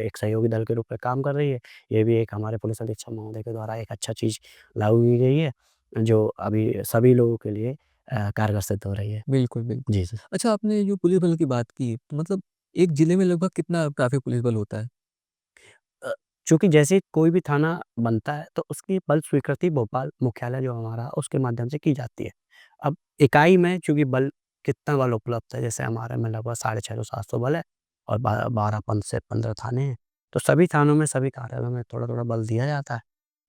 S2: एक सहयोगी दल के रूप में काम कर रही है। ये भी एक हमारे पुलिस अधीक्षक महोदय के द्वारा एक अच्छा चीज़ लागू की गई है, जो अभी सभी लोगों के लिए कारगर सिद्ध हो रही है।
S1: बिल्कुल, बिल्कुल।
S2: जी, सर।
S1: अच्छा आपने जो पुलिस बल की बात की, तो मतलब एक जिले में लगभग कितना ट्रैफिक पुलिस बल होता है?
S2: अ, चूँकि जैसे ही कोई भी थाना बनता है, तो उसकी बल स्वीकृति भोपाल मुख्यालय जो हमारा उसके माध्यम से की जाती है। अब इकाई में चूँकि बल कितना बल उपलब्ध है, जैसे हमारे में लगभग 650-700 बल है और 12 से 15 थाने हैं, तो सभी थानों में, सभी कार्यालयों में थोड़ा-थोड़ा बल दिया जाता है।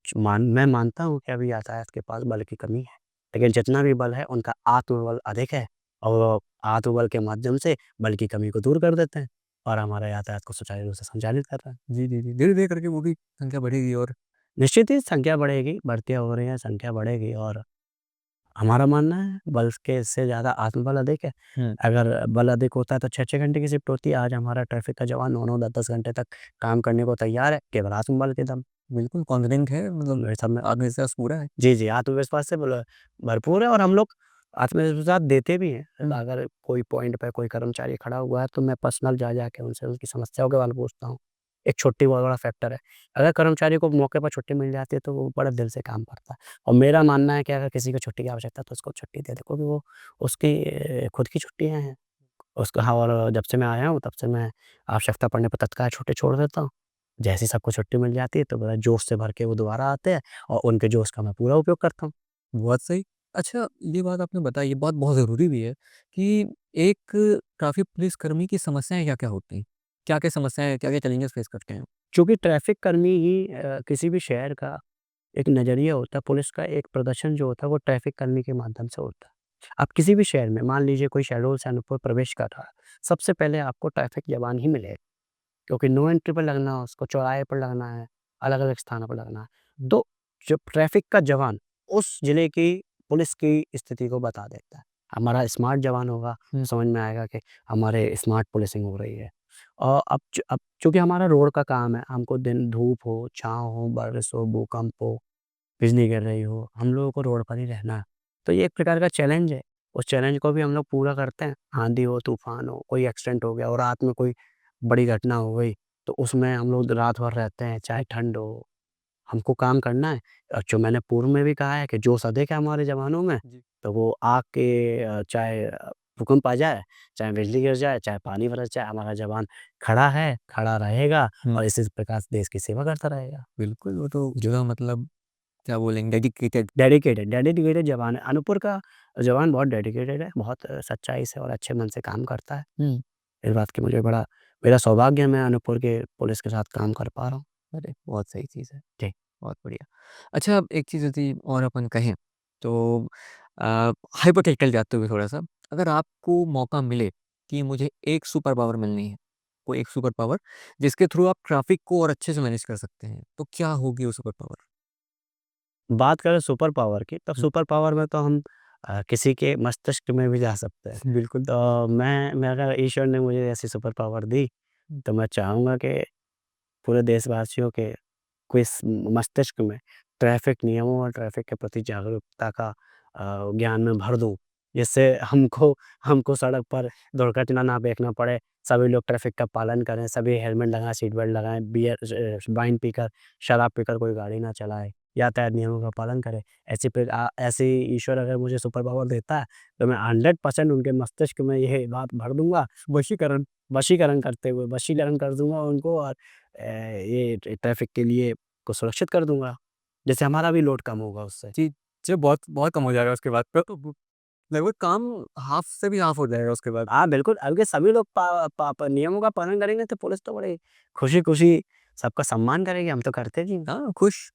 S2: मैं मानता हूँ कि अभी यातायात के पास बल की कमी है, लेकिन जितना भी बल है उनका आत्मबल अधिक है और वो आत्मबल के माध्यम से बल की कमी को दूर कर देते हैं और हमारा यातायात को सुचारू रूप से संचालित कर रहे हैं।
S1: जी, जी, जी। धीरे-धीरे करके वो भी संख्या बढ़ेगी और
S2: निश्चित ही संख्या बढ़ेगी, बढ़तियाँ हो रही हैं, संख्या बढ़ेगी और हमारा मानना है बल के से ज़्यादा आत्मबल अधिक है।
S1: हुँ,
S2: अगर बल अधिक होता है तो 6-6 घंटे की शिफ्ट होती है। आज हमारा ट्रैफ़िक का जवान 9-9 10-10 घंटे तक काम करने को तैयार है, केवल आत्मबल के दम।
S1: बिल्कुल कॉन्फिडेंट है मतलब
S2: मेरे सब में
S1: आत्मविश्वास पूरा है।
S2: जी, जी, आत्मविश्वास से भरपूर है और हम लोग आत्मविश्वास देते भी हैं।
S1: हुँ,
S2: अगर कोई पॉइंट पे कोई कर्मचारी खड़ा हुआ है तो मैं पर्सनल जा के उनसे उनकी समस्याओं के बारे में पूछता हूँ। एक छुट्टी बहुत बड़ा फैक्टर है। अगर कर्मचारी को मौके पर छुट्टी मिल जाती है तो वो बड़े दिल से काम करता है और मेरा मानना है कि अगर किसी को छुट्टी की आवश्यकता है तो उसको छुट्टी दे दो क्योंकि वो उसकी खुद की छुट्टियाँ हैं। उसका हाँ और जब से मैं आया हूँ तब से मैं आवश्यकता पड़ने पर तत्काल छुट्टी छोड़ देता हूँ। जैसे ही सबको छुट्टी मिल जाती है तो बड़ा जोश से भर के वो दोबारा आते हैं और उनके जोश का मैं पूरा उपयोग करता हूँ।
S1: बहुत सही। अच्छा ये बात आपने बताई, ये बात बहुत ज़रूरी भी है कि एक ट्रैफ़िक पुलिसकर्मी की समस्याएँ क्या-क्या होती हैं? क्या-क्या समस्याएँ, क्या-क्या चैलेंजेस फेस करते हैं?
S2: चूँकि ट्रैफ़िक कर्मी ही किसी भी शहर का एक नज़रिया होता है, पुलिस का एक प्रदर्शन जो होता है वो ट्रैफ़िक कर्मी के माध्यम से होता है। आप किसी भी शहर में मान लीजिए कोई शहडोल से अनूपपुर प्रवेश कर रहा है, सबसे पहले आपको ट्रैफ़िक जवान ही मिलेगा क्योंकि नो एंट्री पर लगना है उसको, चौराहे पर लगना है, अलग-अलग स्थानों पर लगना है।
S1: हुँ,
S2: तो जो ट्रैफ़िक का जवान उस ज़िले की पुलिस की स्थिति को बता देता है। हमारा स्मार्ट जवान होगा,
S1: हुँ,
S2: समझ में आएगा कि हमारे स्मार्ट पुलिसिंग हो रही है। और अब चूँकि हमारा रोड का काम है, हमको दिन धूप हो, छाँव हो, बारिश हो, भूकंप हो, बिजली गिर रही हो, हम लोगों को रोड पर ही रहना है। तो ये एक प्रकार का चैलेंज है, उस चैलेंज को भी हम लोग पूरा करते हैं। आँधी हो, तूफ़ान हो, कोई एक्सीडेंट हो गया और रात में कोई बड़ी घटना हो गई, तो उसमें हम लोग रात भर रहते हैं, चाहे ठंड हो, हमको काम करना है। और जो मैंने पूर्व में भी कहा है कि जोश अधिक है हमारे जवानों में,
S1: जी।
S2: तो वो आग के चाहे भूकंप आ जाए, चाहे बिजली गिर जाए, चाहे पानी बरस जाए, हमारा जवान खड़ा है, खड़ा रहेगा
S1: हुँ,
S2: और इसी प्रकार से देश की सेवा करता रहेगा।
S1: बिल्कुल वो तो जो है मतलब क्या बोलेंगे डेडिकेटेड।
S2: डेडिकेटेड जवान है। अनूपपुर का जवान बहुत डेडिकेटेड है, बहुत सच्चाई से और अच्छे मन से काम करता है।
S1: हुँ,
S2: इस बात की मुझे बड़ा मेरा सौभाग्य है मैं अनूपपुर के पुलिस के साथ काम कर पा रहा हूँ।
S1: अरे! बहुत सही चीज़ है,
S2: जी।
S1: बहुत बढ़िया। अच्छा अब एक चीज़ यदि और अपन कहें तो अ, हाइपोथेटिकल जाते हुए थोड़ा-सा, अगर आपको मौका मिले कि मुझे एक सुपर पावर मिलनी है, कोई एक सुपर पावर जिसके थ्रू आप ट्रैफ़िक को और अच्छे से मैनेज कर सकते हैं, तो क्या होगी वो सुपर पावर?
S2: बात करें सुपर पावर की, तब
S1: हुँ,
S2: सुपर पावर में तो हम किसी के मस्तिष्क में भी जा सकते हैं।
S1: बिल्कुल।
S2: तो मैं अगर ईश्वर ने मुझे ऐसी सुपर पावर दी,
S1: हुँ,
S2: तो मैं चाहूँगा कि पूरे देशवासियों के इस मस्तिष्क में ट्रैफ़िक नियमों और ट्रैफ़िक के प्रति जागरूकता का ज्ञान में भर दूँ। जिससे हमको हमको सड़क पर दुर्घटना ना देखना पड़े। सभी लोग ट्रैफ़िक का पालन करें, सभी हेलमेट लगाएँ, सीट बेल्ट लगाएँ, वाइन पीकर, शराब पीकर कोई गाड़ी ना चलाए, यातायात नियमों का पालन करें। ऐसे ईश्वर अगर मुझे सुपर पावर देता है, तो मैं 100% उनके मस्तिष्क में ये बात भर दूँगा, वशीकरण करते हुए वशीकरण कर दूँगा उनको और ये ट्रैफ़िक के लिए को सुरक्षित कर दूँगा, जिससे हमारा भी लोड कम होगा उससे।
S1: जी, जी बहुत बहुत कम हो जाएगा उसके बाद तो लगभग काम हाफ़ से भी हाफ़ हो जाएगा उसके बाद।
S2: हाँ, बिल्कुल, अगर सभी लोग पा पा प नियमों का पालन करेंगे तो पुलिस तो बड़ी खुशी-खुशी सबका सम्मान करेगी, हम तो करते भी हैं।
S1: हाँ, खुश।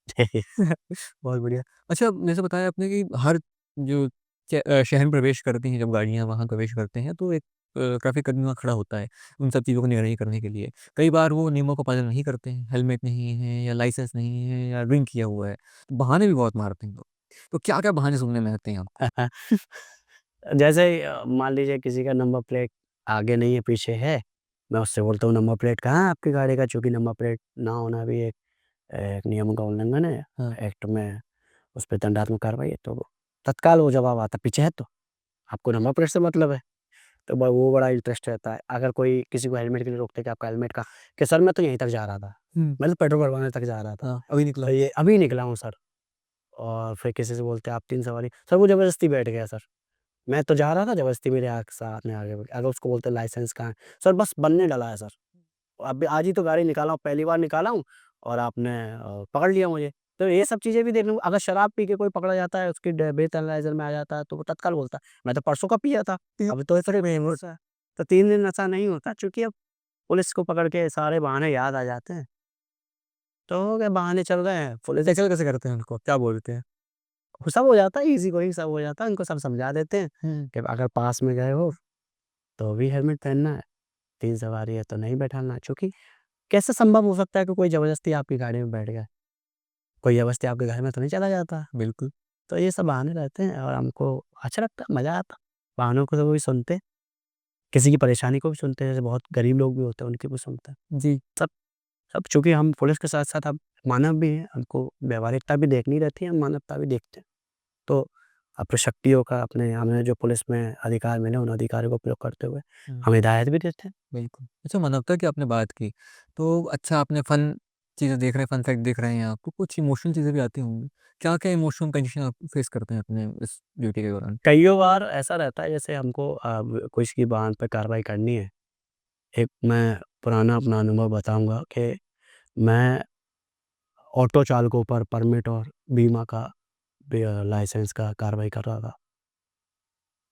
S1: बहुत बढ़िया। अच्छा जैसे बताया आपने कि हर जो शहर में प्रवेश करती हैं जब गाड़ियाँ वहाँ प्रवेश करते हैं तो एक ट्रैफ़िक कर्मी वहाँ खड़ा होता है, उन सब चीज़ों को निगरानी करने के लिए। कई बार वो नियमों का पालन नहीं करते हैं, हेलमेट नहीं है या लाइसेंस नहीं है या ड्रिंक किया हुआ है, तो बहाने भी बहुत मारते हैं लोग। तो क्या-क्या बहाने सुनने में आते हैं आपको?
S2: जैसे ही मान लीजिए किसी का नंबर प्लेट आगे नहीं है, पीछे है, मैं उससे बोलता हूँ नंबर प्लेट कहाँ है आपकी गाड़ी का? चूँकि नंबर प्लेट ना होना भी एक नियमों का उल्लंघन है,
S1: हाँ,
S2: एक्ट में उस पे दंडात्मक कार्रवाई है, तो तत्काल वो जवाब आता है, पीछे है तो? आपको नंबर प्लेट से मतलब है? तो वो बड़ा इंटरेस्ट रहता है। अगर कोई किसी को हेलमेट के लिए रोकते है कि आपका हेलमेट कहाँ? कि सर मैं तो यहीं तक जा रहा था।
S1: हुँ,
S2: मैं तो पेट्रोल भरवाने तक जा रहा था।
S1: हाँ, अभी निकला
S2: तो
S1: हूँ।
S2: ये अभी निकला हूँ सर। और फिर किसी से बोलते हैं आप 3 सवारी, सर वो ज़बरदस्ती बैठ गया सर। मैं तो जा रहा था ज़बरदस्ती मेरे साथ में आगे बैठ अगर उसको बोलते हैं लाइसेंस कहाँ है? सर बस बनने डला है सर। अभी आज ही तो गाड़ी निकाला हूँ, पहली बार निकाला हूँ और आपने पकड़ लिया मुझे। तो ये सब चीज़ें भी देख लूँ। अगर शराब पी के कोई पकड़ा जाता है, उसकी बेत एनालाइज़र में आ जाता है, तो वो तत्काल बोलता है, मैं तो परसों का पिया था, अभी तो इतने में होता है। तो 3 दिन नशा नहीं होता, चूँकि अब पुलिस को पकड़ के सारे बहाने याद आ जाते हैं। तो हो गया बहाने चल रहे हैं, पुलिस
S1: टैकल कैसे करते हैं उनको? क्या बोलते हैं?
S2: सब हो जाता है, ईज़ी गोइंग सब हो जाता है, उनको सब समझा देते हैं
S1: हुँ।
S2: कि अगर पास में गए हो, तो भी हेलमेट पहनना है, 3 सवारी है तो नहीं बैठाना है। चूँकि कैसे संभव हो सकता है कि कोई ज़बरदस्ती आपकी गाड़ी में बैठ जाए? कोई ज़बरदस्ती आपके घर में तो नहीं चला जाता।
S1: बिल्कुल।
S2: तो ये सब बहाने रहते हैं और हमको अच्छा लगता है, मज़ा आता है। बहानों को तो भी सुनते हैं, किसी की परेशानी को भी सुनते हैं, जैसे बहुत गरीब लोग भी होते हैं, उनकी भी सुनते हैं।
S1: जी।
S2: सब सब चूँकि हम पुलिस के साथ-साथ अब मानव भी हैं, हमको व्यावहारिकता भी देखनी रहती है, हम मानवता भी देखते हैं। तो अपनी शक्तियों का अपने हमें जो पुलिस में अधिकार मिले, उन अधिकारों का उपयोग करते हुए
S1: हुँ।
S2: हम हिदायत भी देते हैं।
S1: बिल्कुल। अच्छा, मानवता की आपने बात की, तो अच्छा आपने फन चीज़ें देख रहे हैं, फन फैक्ट देख रहे हैं आप, तो कुछ इमोशनल चीज़ें भी आती होंगी। क्या-क्या इमोशनल कंडीशन आप फेस करते हैं अपने इस ड्यूटी के दौरान?
S2: कइयों बार ऐसा रहता है जैसे हमको किसी की वाहन पे कार्रवाई करनी है। एक मैं पुराना अपना अनुभव बताऊँगा कि मैं ऑटो चालकों पर परमिट और बीमा का लाइसेंस का कार्रवाई कर रहा था।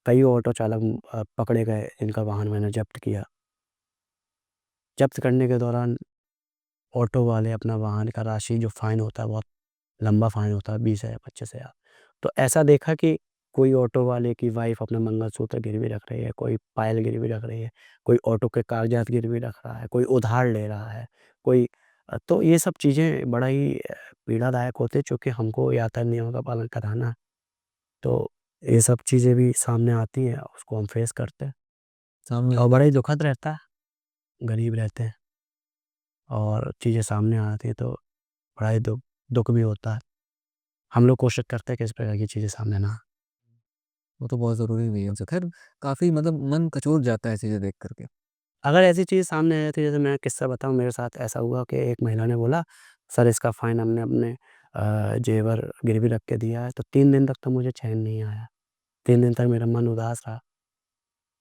S2: कई ऑटो चालक पकड़े गए जिनका वाहन मैंने ज़ब्त किया। ज़ब्त करने के दौरान ऑटो वाले अपना वाहन का राशि जो फ़ाइन होता है बहुत लंबा फ़ाइन होता है 20,000 25,000। तो ऐसा देखा कि कोई ऑटो वाले की वाइफ़ अपना मंगलसूत्र गिरवी रख रही है, कोई पायल गिरवी रख रही है, कोई ऑटो के कागज़ात गिरवी रख रहा है, कोई उधार ले रहा है, कोई तो ये सब चीज़ें बड़ा ही पीड़ादायक होती है चूँकि हमको यातायात नियमों का पालन कराना है। तो ये सब चीज़ें भी सामने आती हैं, उसको हम फ़ेस करते हैं
S1: सामने
S2: और बड़ा ही दुखद रहता है, गरीब रहते हैं और चीज़ें सामने आती हैं तो बड़ा ही दुःख दुःख भी होता है। हम लोग कोशिश करते हैं कि इस प्रकार की चीज़ें सामने ना आए।
S1: वो तो बहुत ज़रूरी भी है। अच्छा, ख़ैर काफ़ी मतलब मन कचोट जाता है चीज़ें देख कर के।
S2: अगर ऐसी चीज़ सामने आ जाती है जैसे मैं किस्सा बताऊँ मेरे साथ ऐसा हुआ कि एक महिला ने बोला, "सर इसका फ़ाइन हमने अपने ज़ेवर गिरवी रख के दिया है।" तो 3 दिन तक तो मुझे चैन नहीं आया। 3 दिन तक मेरा मन उदास रहा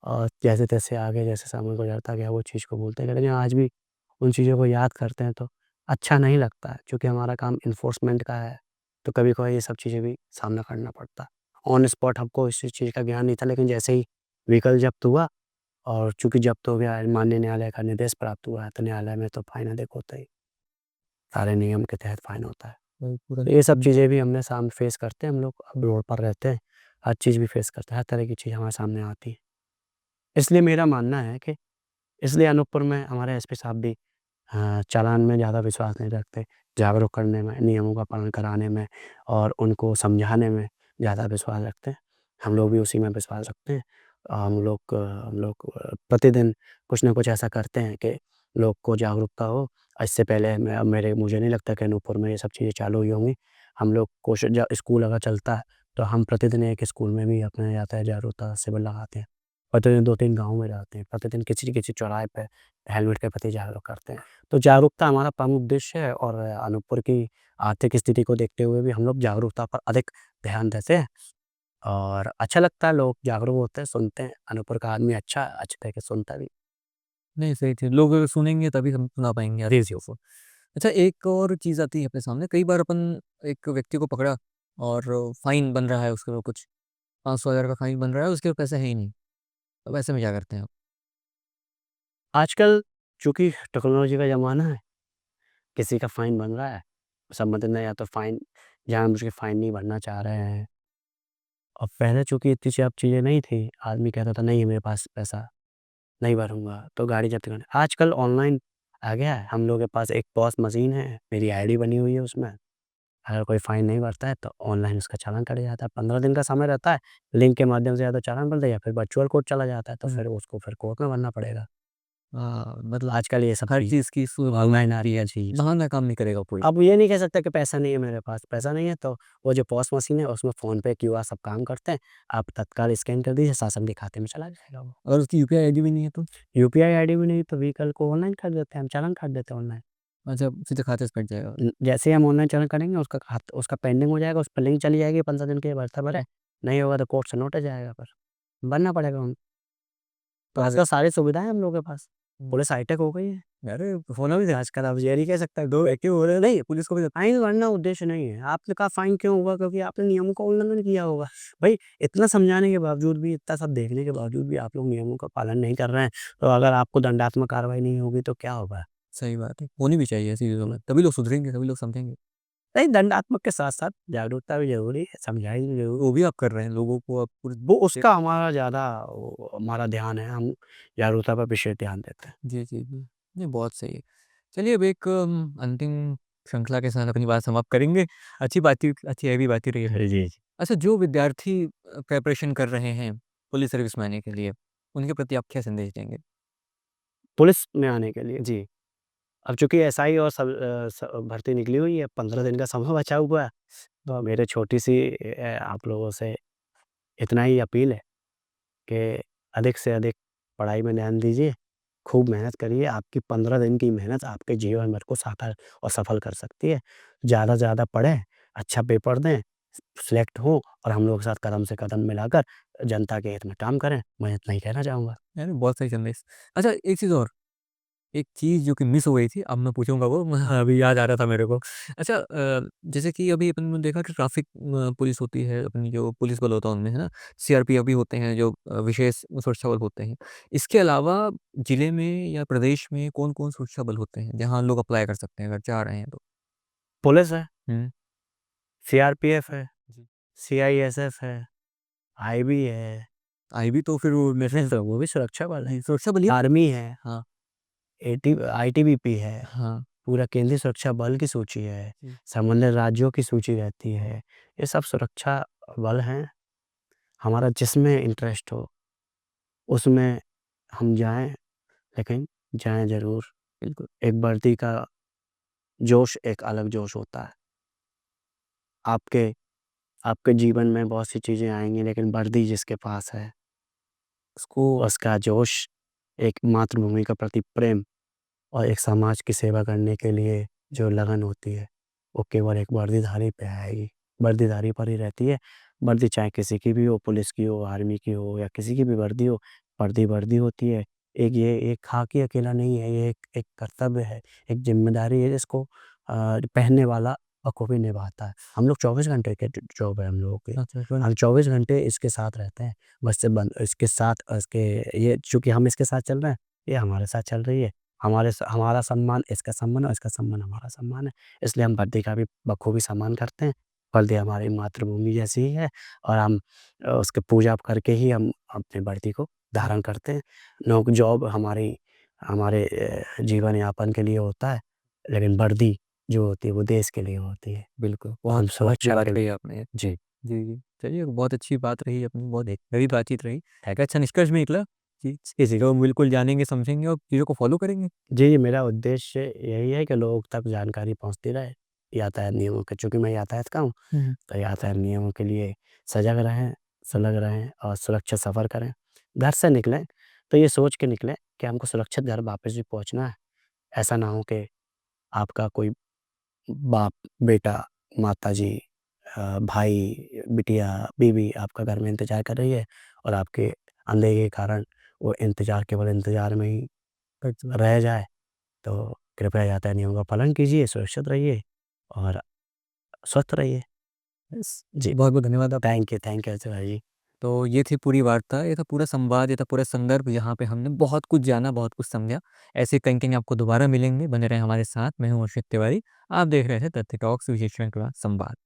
S2: और जैसे-तैसे आगे जैसे समय गुज़रता गया वो चीज़ को भूलते गए। लेकिन आज भी उन चीज़ों को याद करते हैं तो अच्छा नहीं लगता है। चूँकि हमारा काम एनफ़ोर्समेंट का है, तो कभी-कभार ये सब चीज़ें भी सामना करना पड़ता है। ऑन स्पॉट हमको इस चीज़ का ज्ञान नहीं था लेकिन जैसे ही व्हीकल ज़ब्त हुआ और चूँकि ज़ब्त हो गया है, माननीय न्यायालय का निर्देश प्राप्त हुआ है, तो न्यायालय में तो फ़ाइन अधिक होता ही, सारे नियम के तहत फ़ाइन होता है।
S1: वही पूरा
S2: तो ये सब चीज़ें भी हमने सामने फ़ेस करते हैं, हम लोग अब रोड पर रहते हैं, हर चीज़ भी फ़ेस करते हैं, हर तरह की चीज़ हमारे सामने आती है। इसलिए मेरा मानना है कि इसलिए अनूपपुर में हमारे एसपी साहब भी चालान में ज़्यादा विश्वास नहीं रखते, जागरूक करने में, नियमों का पालन कराने में और उनको समझाने में ज़्यादा विश्वास रखते हैं। हम लोग भी उसी में विश्वास रखते हैं। हम लोग प्रतिदिन कुछ न कुछ ऐसा करते हैं कि लोग को जागरूकता हो। इससे पहले मुझे नहीं लगता कि अनूपपुर में ये सब चीज़ें चालू हुई होंगी। हम लोग कोशिश ज स्कूल अगर चलता है, तो हम प्रतिदिन एक स्कूल में भी अपने यातायात जागरूकता शिविर लगाते हैं। प्रतिदिन 2-3 गाँव में जाते हैं, प्रतिदिन किसी न किसी चौराहे पे हेलमेट के प्रति जागरूक करते हैं। तो जागरूकता हमारा प्रमुख उद्देश्य है और अनूपपुर की आर्थिक स्थिति को देखते हुए भी हम लोग जागरूकता पर अधिक ध्यान देते हैं और अच्छा लगता है लोग जागरूक होते हैं, सुनते हैं। अनूपपुर का आदमी अच्छा है, अच्छे तरीके से सुनता भी।
S1: नहीं, सही चीज़, लोग अगर सुनेंगे तभी हम सुना पाएँगे हर चीज़ों को। अच्छा, एक और चीज़ आती है अपने सामने, कई बार अपन एक व्यक्ति को पकड़ा और फ़ाइन बन रहा है उसके ऊपर कुछ 500 हज़ार का फ़ाइन बन रहा है, उसके पास पैसे है ही नहीं। अब ऐसे में क्या करते हैं आप?
S2: आजकल चूँकि टेक्नोलॉजी का ज़माना है, किसी का फ़ाइन बन रहा है, सब मतलब या तो फ़ाइन जानबूझ के फ़ाइन नहीं भरना चाह रहे हैं और पहले चूँकि इतनी सब चीज़ें नहीं थी, आदमी कहता था नहीं है मेरे पास पैसा, नहीं भरूँगा, तो गाड़ी जब्त करनी आजकल ऑनलाइन आ गया है, हम लोग के पास एक पॉस मशीन है, मेरी आईडी बनी हुई है उसमें, अगर कोई फ़ाइन नहीं भरता है तो ऑनलाइन उसका चालान कट जाता है, 15 दिन का समय रहता है, लिंक के माध्यम से या तो चालान भर दे या फिर वर्चुअल कोड चला जाता है, तो
S1: हुँ।
S2: फिर उसको फिर कोर्ट में भरना पड़ेगा।
S1: हाँ, मतलब
S2: आजकल ये सब
S1: हर
S2: चीज़
S1: चीज़ की सुविधा
S2: ऑनलाइन आ रही है जी।
S1: बहाना काम नहीं करेगा कोई।
S2: अब ये नहीं कह सकता कि पैसा नहीं है मेरे पास, पैसा नहीं है तो वो जो पॉस मशीन है उसमें फ़ोनपे, क्यूआर सब काम करते हैं, आप तत्काल स्कैन कर दीजिए, शासन के खाते में चला जाएगा वो।
S1: अगर उसकी यूपीआई आईडी भी नहीं है तो?
S2: यूपीआई आईडी भी नहीं तो व्हीकल को ऑनलाइन कर देते हैं हम, चालान काट देते हैं ऑनलाइन।
S1: अच्छा, सीधे खाते से कट जाएगा।
S2: जैसे ही हम ऑनलाइन चालान करेंगे उसका पेंडिंग हो जाएगा, उस पे लिंक चली जाएगी 15 दिन के भरता भरे, नहीं होगा तो कोर्ट से नोटिस जाएगा फिर, भरना पड़ेगा उनको। तो
S1: तो
S2: आजकल सारी सुविधाएँ हम लोगों के पास,
S1: हुँ।
S2: पुलिस हाईटेक हो गई है।
S1: अरे! होना भी चाहिए आजकल, आप ये नहीं कह सकते 2 व्यक्ति हो रहे हैं, नहीं पुलिस को भी
S2: फाइन भरना उद्देश्य नहीं है। आपने कहा फाइन क्यों हुआ? क्योंकि आपने नियमों का उल्लंघन किया होगा। भई इतना समझाने के बावजूद भी, इतना सब देखने के बावजूद भी आप लोग नियमों का पालन नहीं कर रहे हैं, तो अगर आपको दंडात्मक कार्रवाई नहीं होगी तो क्या होगा?
S1: सही बात है। होनी भी चाहिए ऐसी चीज़ों में, तभी लोग सुधरेंगे, तभी लोग समझेंगे।
S2: नहीं, दंडात्मक के साथ-साथ जागरूकता भी ज़रूरी है, समझाइश भी ज़रूरी
S1: वो भी आप कर रहे हैं, लोगों को आप पूरे
S2: वो उसका हमारा ज़्यादा वो हमारा ध्यान है, हम जागरूकता पर विशेष ध्यान देते हैं।
S1: जी, जी, जी। नहीं, बहुत सही है। चलिए अब एक अंतिम श्रृंखला के साथ अपनी बात समाप्त करेंगे। अच्छी हैवी बातें रही है।
S2: जी, जी।
S1: अच्छा, जो विद्यार्थी प्रिपरेशन कर रहे हैं पुलिस सर्विस में आने के लिए, उनके प्रति आप क्या संदेश देंगे?
S2: पुलिस में आने के लिए जी। अब चूँकि एसआई और भर्ती निकली हुई है, 15 दिन का समय बचा हुआ है, तो मेरे छोटी-सी आप लोगों से इतना ही अपील है कि अधिक से अधिक पढ़ाई में ध्यान दीजिए, खूब मेहनत करिए, आपकी 15 दिन की मेहनत आपके जीवन भर को साकार और सफल कर सकती है। ज़्यादा से ज़्यादा पढ़ें, अच्छा पेपर दें, सिलेक्ट हों और हम लोग के साथ कदम से कदम मिलाकर जनता के हित में काम करें। मैं इतना ही कहना चाहूँगा।
S1: अरे! बहुत सही संदेश। अच्छा, एक चीज़ और, एक चीज़ जो कि मिस हो गई थी, अब मैं पूछूँगा वो अभी याद आ रहा था मेरे को। अच्छा, जैसे कि अभी अपन ने देखा कि ट्रैफ़िक पुलिस होती है, अपनी जो पुलिस बल होता है उनमें, है ना? सीआरपीएफ भी होते हैं जो विशेष सुरक्षा बल होते हैं। इसके अलावा जिले में या प्रदेश में कौन-कौन सुरक्षा बल होते हैं, जहाँ लोग अप्लाई कर सकते हैं अगर चाह रहे हैं तो?
S2: पुलिस है,
S1: हुँ,
S2: सीआरपीएफ है,
S1: जी।
S2: सीआईएसएफ है, आईबी है,
S1: आईबी तो फिर वो मेरे से
S2: तो वो भी सुरक्षा बल है।
S1: नहीं, सुरक्षा बल ही
S2: आर्मी है,
S1: हाँ,
S2: आईटीबीपी है,
S1: हाँ।
S2: पूरा केंद्रीय सुरक्षा बल की सूची है,
S1: जी,
S2: संबंधित राज्यों की सूची रहती है। ये सब सुरक्षा बल हैं। हमारा जिसमें इंटरेस्ट हो, उसमें हम जाएँ, लेकिन जाएँ ज़रूर।
S1: बिल्कुल।
S2: एक वर्दी का जोश एक अलग जोश होता है। आपके आपके जीवन में बहुत सी चीज़ें आएँगी, लेकिन वर्दी जिसके पास है,
S1: उसको
S2: उसका जोश, एक मातृभूमि के प्रति प्रेम और एक समाज की सेवा करने के लिए जो लगन होती है, वो केवल एक वर्दीधारी पे आएगी। वर्दीधारी पर ही रहती है। वर्दी चाहे किसी की भी हो, पुलिस की हो, आर्मी की हो या किसी की भी वर्दी हो, वर्दी वर्दी होती है। एक खाकी अकेला नहीं है, ये एक एक कर्तव्य है, एक ज़िम्मेदारी है जिसको पहनने वाला बखूबी निभाता है। हम लोग 24 घंटे के जॉब है हम लोगों की।
S1: अच्छा, अच्छा।
S2: हम 24 घंटे इसके साथ रहते हैं। बस से बन इसके साथ इसके ये चूँकि हम इसके साथ चल रहे हैं, ये हमारे साथ चल रही है। हमारा सम्मान इसका सम्मान और इसका सम्मान हमारा सम्मान है। इसलिए हम वर्दी का भी बखूबी सम्मान करते हैं। वर्दी हमारी मातृभूमि जैसी ही है और हम उसकी पूजा करके ही हम अपनी वर्दी को धारण करते हैं। जॉब हमारे जीवन यापन के लिए होता है, लेकिन वर्दी जो होती है वो देश के लिए होती है।
S1: बिल्कुल,
S2: और
S1: बहुत
S2: हम
S1: बहुत अच्छी
S2: सुरक्षा
S1: बात
S2: के
S1: कही
S2: लिए
S1: आपने।
S2: जी।
S1: जी, जी। चलिए बहुत अच्छी बात रही अपनी, बहुत एक गहरी बातचीत रही। है कि अच्छा निष्कर्ष में निकला कि इसी को हम बिल्कुल जानेंगे, समझेंगे और चीज़ों को फ़ॉलो करेंगे।
S2: जी, जी, मेरा उद्देश्य यही है कि लोगों तक जानकारी पहुँचती रहे, यातायात नियमों के चूँकि मैं यातायात का हूँ,
S1: हुँ, हुँ।
S2: तो यातायात नियमों के लिए सजग रहें, सलग रहें और सुरक्षित सफ़र करें। घर से निकलें, तो ये सोच के निकलें कि हमको सुरक्षित घर वापस भी पहुँचना है। ऐसा ना हो कि आपका कोई बाप, बेटा, माताजी भाई, बिटिया, बीवी आपका घर में इंतज़ार कर रही है और आपके अनदेखी के कारण वो इंतज़ार केवल इंतज़ार में ही
S1: अच्छा,
S2: रह जाए। तो कृपया यातायात नियमों का पालन कीजिए, सुरक्षित रहिए और स्वस्थ रहिए।
S1: बस
S2: जी,
S1: बहुत-बहुत धन्यवाद आप
S2: थैंक यू अजय जी।
S1: तो ये थी पूरी वार्ता, ये था पूरा संवाद, ये था पूरा संदर्भ जहाँ पे हमने बहुत कुछ जाना, बहुत कुछ समझा। ऐसे कहीं-कहीं आपको दोबारा मिलेंगे, बने रहें हमारे साथ। मैं हूँ अर्षित तिवारी। आप देख रहे थे तथ्य टॉक्स विशेष श्रृंखला संवाद।